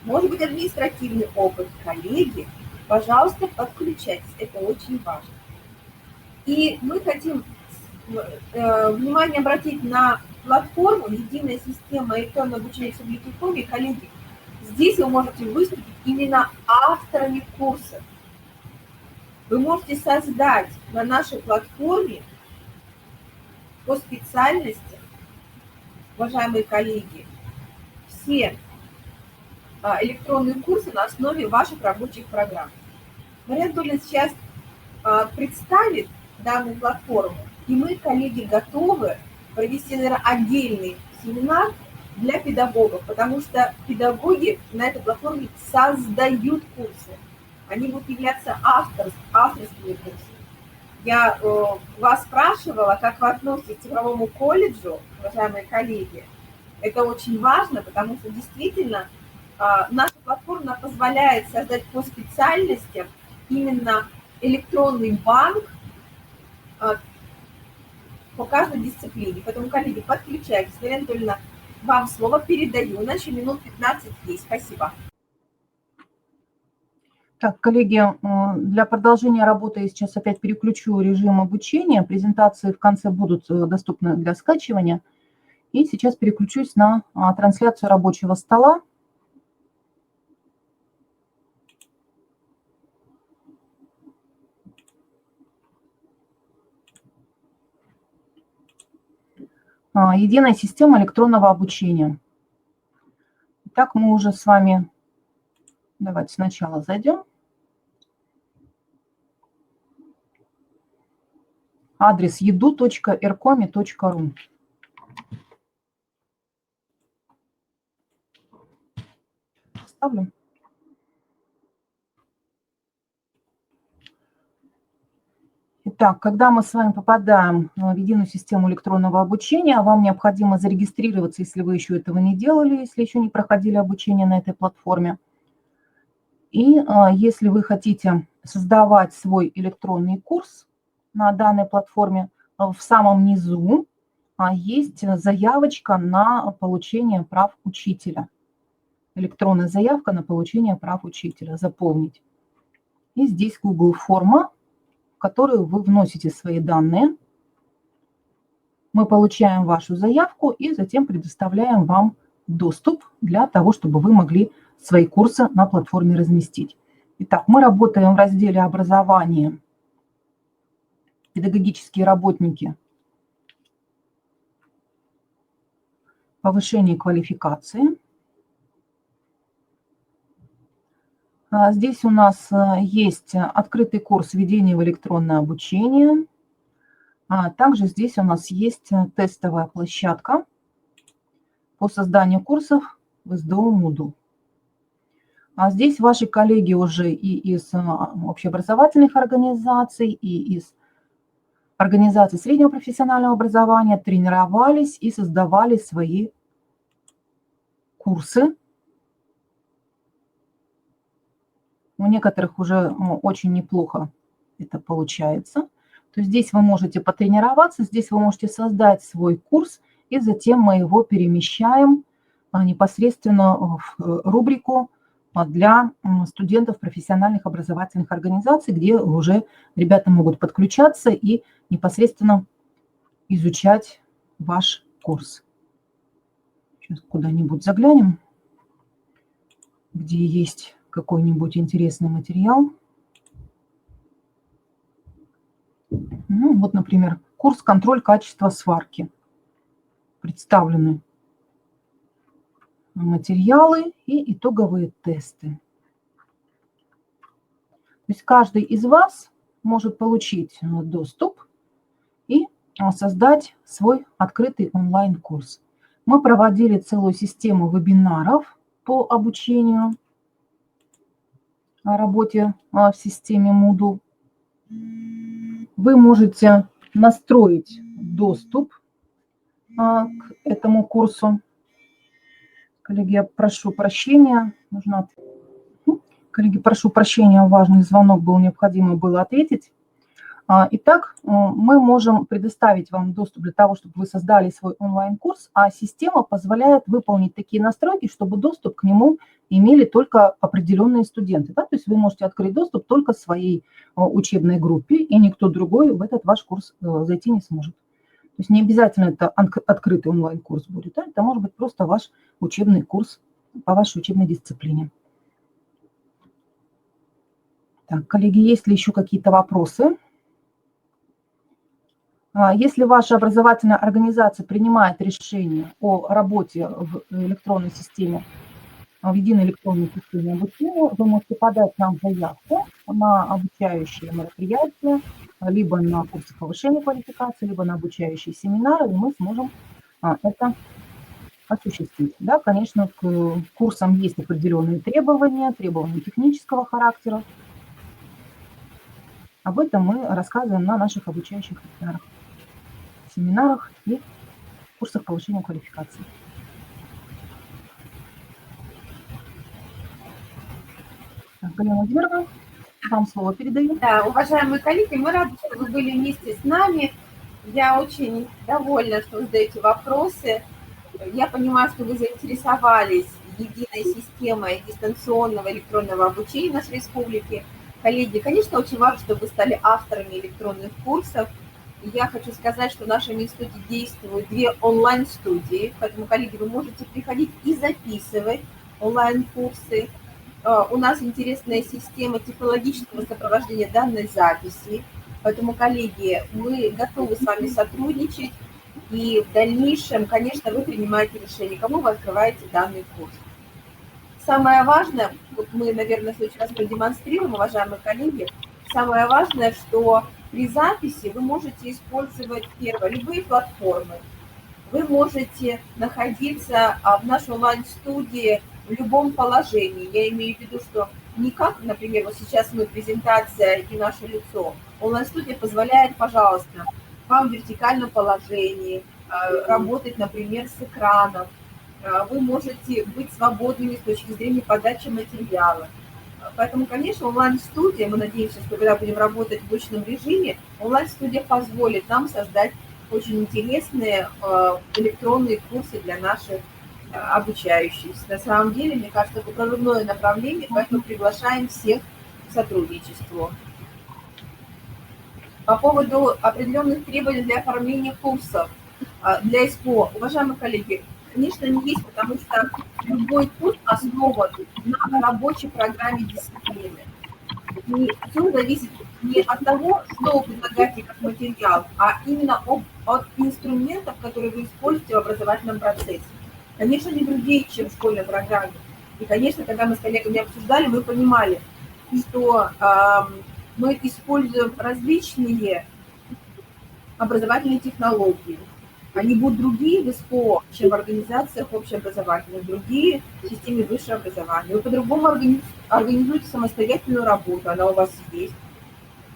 может быть, административный опыт, коллеги, пожалуйста, подключайтесь, это очень важно. И мы хотим внимание обратить на платформу «Единая система электронного обучения в Республике. Коллеги, здесь вы можете выступить именно авторами курса. Вы можете создать на нашей платформе по специальности, уважаемые коллеги, все электронные курсы на основе ваших рабочих программ. Мария Анатольевна сейчас представит данную платформу, и мы, коллеги, готовы провести, наверное, отдельный семинар для педагогов, потому что педагоги на этой платформе создают курсы. Они будут являться авторскими курсами. Я вас спрашивала, как вы относитесь к цифровому колледжу, уважаемые коллеги. Это очень важно, потому что действительно наша платформа позволяет создать по специальностям именно электронный банк по каждой дисциплине. Поэтому, коллеги, подключайтесь. Мария Анатольевна, вам слово передаю. У нас еще минут 15 есть. Спасибо. Так, коллеги, для продолжения работы я сейчас опять переключу режим обучения. Презентации в конце будут доступны для скачивания. И сейчас переключусь на трансляцию рабочего стола. Единая система электронного обучения. Итак, мы уже с вами... Давайте сначала зайдем. Адрес edu.ercomi.ru. Ставлю. Итак, когда мы с вами попадаем в единую систему электронного обучения, вам необходимо зарегистрироваться, если вы еще этого не делали, если еще не проходили обучение на этой платформе. И если вы хотите создавать свой электронный курс на данной платформе, в самом низу есть заявочка на получение прав учителя. Электронная заявка на получение прав учителя. Заполнить. И здесь Google форма, в которую вы вносите свои данные. Мы получаем вашу заявку и затем предоставляем вам доступ для того, чтобы вы могли свои курсы на платформе разместить. Итак, мы работаем в разделе «Образование», «Педагогические работники», «Повышение квалификации». Здесь у нас есть открытый курс введения в электронное обучение. Также здесь у нас есть тестовая площадка по созданию курсов в СДО Moodle. Здесь ваши коллеги уже и из общеобразовательных организаций, и из организаций среднего профессионального образования тренировались и создавали свои курсы. У некоторых уже очень неплохо это получается. То есть здесь вы можете потренироваться, здесь вы можете создать свой курс, и затем мы его перемещаем непосредственно в рубрику для студентов профессиональных образовательных организаций, где уже ребята могут подключаться и непосредственно изучать ваш курс. Сейчас куда-нибудь заглянем, где есть какой-нибудь интересный материал. Ну, вот, например, курс «Контроль качества сварки». Представлены материалы и итоговые тесты. То есть каждый из вас может получить доступ и создать свой открытый онлайн-курс. Мы проводили целую систему вебинаров по обучению о работе в системе Moodle. Вы можете настроить доступ к этому курсу. Коллеги, я прошу прощения. Коллеги, прошу прощения, важный звонок был, необходимо было ответить. Итак, мы можем предоставить вам доступ для того, чтобы вы создали свой онлайн-курс, а система позволяет выполнить такие настройки, чтобы доступ к нему имели только определенные студенты. Да? То есть вы можете открыть доступ только своей учебной группе, и никто другой в этот ваш курс зайти не сможет. То есть не обязательно это открытый онлайн-курс будет, да? Это может быть просто ваш учебный курс по вашей учебной дисциплине. Так, коллеги, есть ли еще какие-то вопросы? Если ваша образовательная организация принимает решение о работе в электронной системе, в единой электронной системе обучения, вы можете подать нам заявку на обучающие мероприятия, либо на курсы повышения квалификации, либо на обучающие семинары, и мы сможем это осуществить. Да, конечно, к курсам есть определенные требования технического характера. Об этом мы рассказываем на наших обучающих семинарах и курсах повышения квалификации. Галина Владимировна, вам слово передаю. Да, уважаемые коллеги, мы рады, что вы были вместе с нами. Я очень довольна, что вы задаете вопросы. Я понимаю, что вы заинтересовались единой системой дистанционного электронного обучения в нашей республике. Коллеги, конечно, очень важно, чтобы вы стали авторами электронных курсов. И я хочу сказать, что в нашем институте действуют 2 онлайн-студии, поэтому, коллеги, вы можете приходить и записывать онлайн-курсы. У нас интересная система технологического сопровождения данной записи, поэтому, коллеги, мы готовы с вами сотрудничать, и в дальнейшем, конечно, вы принимаете решение, кому вы открываете данный курс. Самое важное, вот мы, наверное, в следующий раз продемонстрируем, уважаемые коллеги, самое важное, что при записи вы можете использовать, первое, любые платформы. Вы можете находиться в нашей онлайн-студии в любом положении. Я имею в виду, что не как, например, вот сейчас мы презентация и наше лицо. Онлайн-студия позволяет, пожалуйста, вам в вертикальном положении работать, например, с экранов. Вы можете быть свободными с точки зрения подачи материала. Поэтому, конечно, онлайн-студия, мы надеемся, что когда будем работать в очном режиме, онлайн-студия позволит нам создать очень интересные электронные курсы для наших обучающихся. На самом деле, мне кажется, это прорывное направление, поэтому приглашаем всех к сотрудничеству. По поводу определенных требований для оформления курсов для СПО, уважаемые коллеги, конечно, они есть, потому что любой курс основан на рабочей программе дисциплины. И все зависит не от того, что вы предлагаете как материал, а именно от инструментов, которые вы используете в образовательном процессе. Конечно, не другие, чем в школьной программе. И, конечно, когда мы с коллегами обсуждали, мы понимали, что мы используем различные образовательные технологии. Они будут другие в СПО, чем в организациях общеобразовательных, другие в системе высшего образования. Вы по-другому организуете самостоятельную работу, она у вас есть.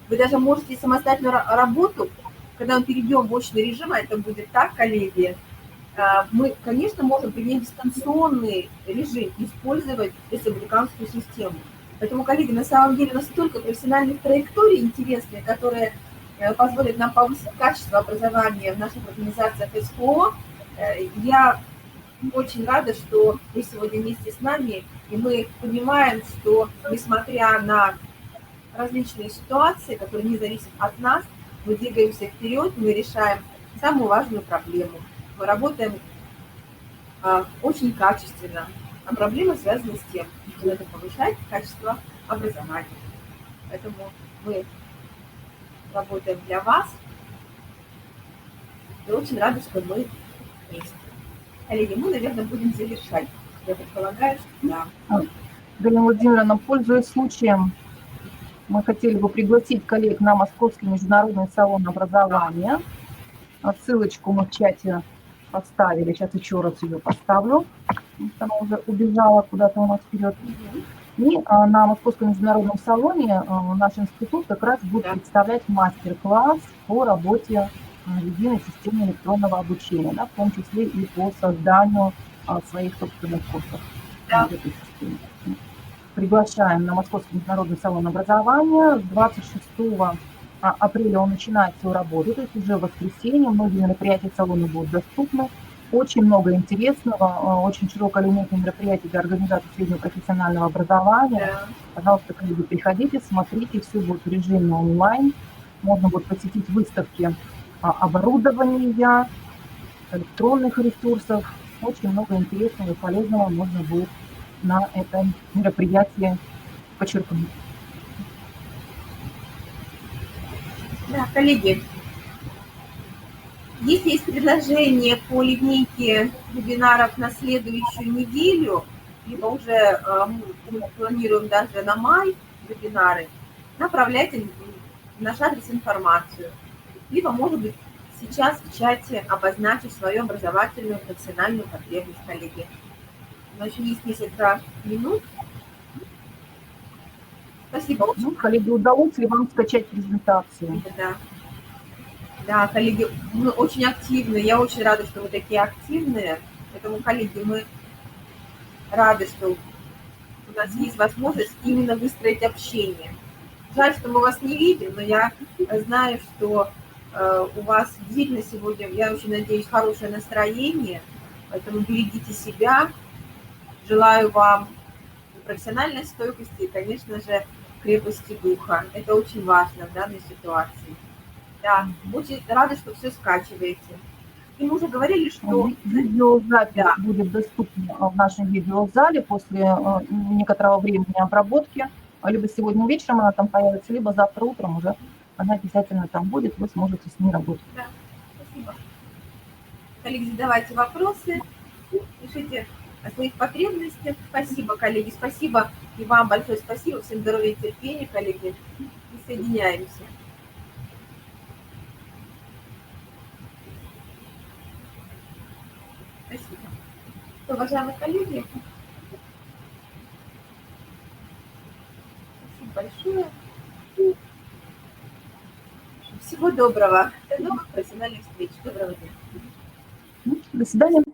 Вы даже можете самостоятельную работу, когда мы перейдем в очный режим, а это будет так, коллеги, мы, конечно, можем принять дистанционный режим, использовать республиканскую систему. Поэтому, коллеги, на самом деле у нас столько профессиональных траекторий интересных, которые позволят нам повысить качество образования в наших организациях СПО. Я очень рада, что вы сегодня вместе с нами, и мы понимаем, что, несмотря на различные ситуации, которые не зависят от нас, мы двигаемся вперед, мы решаем самую важную проблему. Мы работаем очень качественно, а проблема связана с тем, что надо повышать качество образования. Поэтому мы работаем для вас. И очень рада, что мы вместе. Коллеги, мы, наверное, будем завершать. Я предполагаю, что да. Галина Владимировна, пользуясь случаем, Мы хотели бы пригласить коллег на Московский международный салон образования. Ссылочку мы в чате поставили. Сейчас еще раз ее поставлю. Она уже убежала куда-то у нас вперед. И на Московском международном салоне наш институт как раз будет представлять мастер-класс по работе в единой системе электронного обучения, да, в том числе и по созданию своих собственных курсов в этой системе. Приглашаем на Московский международный салон образования. С 26 апреля он начинает свою работу, то есть уже в воскресенье. Многие мероприятия салона будут доступны. Очень много интересного, очень широкая линейка мероприятий для организации среднего профессионального образования. Пожалуйста, коллеги, приходите, смотрите, все будет в режиме онлайн. Можно будет посетить выставки оборудования, электронных ресурсов. Очень много интересного и полезного можно будет на этом мероприятии подчеркнуть. Да, коллеги, если есть предложение по линейке вебинаров на следующую неделю, либо уже мы планируем даже на май вебинары, направляйте в наш адрес информацию. Либо, может быть, сейчас в чате обозначить свою образовательную профессиональную потребность, коллеги. У нас еще есть несколько минут. Спасибо. Ну, коллеги, удалось ли вам скачать презентацию? Да, коллеги, мы очень активны. Я очень рада, что вы такие активные. Поэтому, коллеги, мы рады, что у нас есть возможность именно выстроить общение. Жаль, что мы вас не видим, но я знаю, что у вас действительно сегодня, я очень надеюсь, хорошее настроение. Поэтому берегите себя. Желаю вам профессиональной стойкости и, конечно же, крепости духа. Это очень важно в данной ситуации. Да, очень рада, что все скачиваете. И мы уже говорили, что... Видеозапись будет доступна в нашем видеозале после некоторого времени обработки. Либо сегодня вечером она там появится, либо завтра утром уже она обязательно там будет, вы сможете с ней работать. Да, спасибо. Коллеги, задавайте вопросы, пишите о своих потребностях. Спасибо, коллеги, спасибо. И вам большое спасибо. Всем здоровья и терпения, коллеги. Присоединяемся. Спасибо. Уважаемые коллеги, спасибо большое. Всего доброго. До новых профессиональных встреч. Доброго дня. До свидания.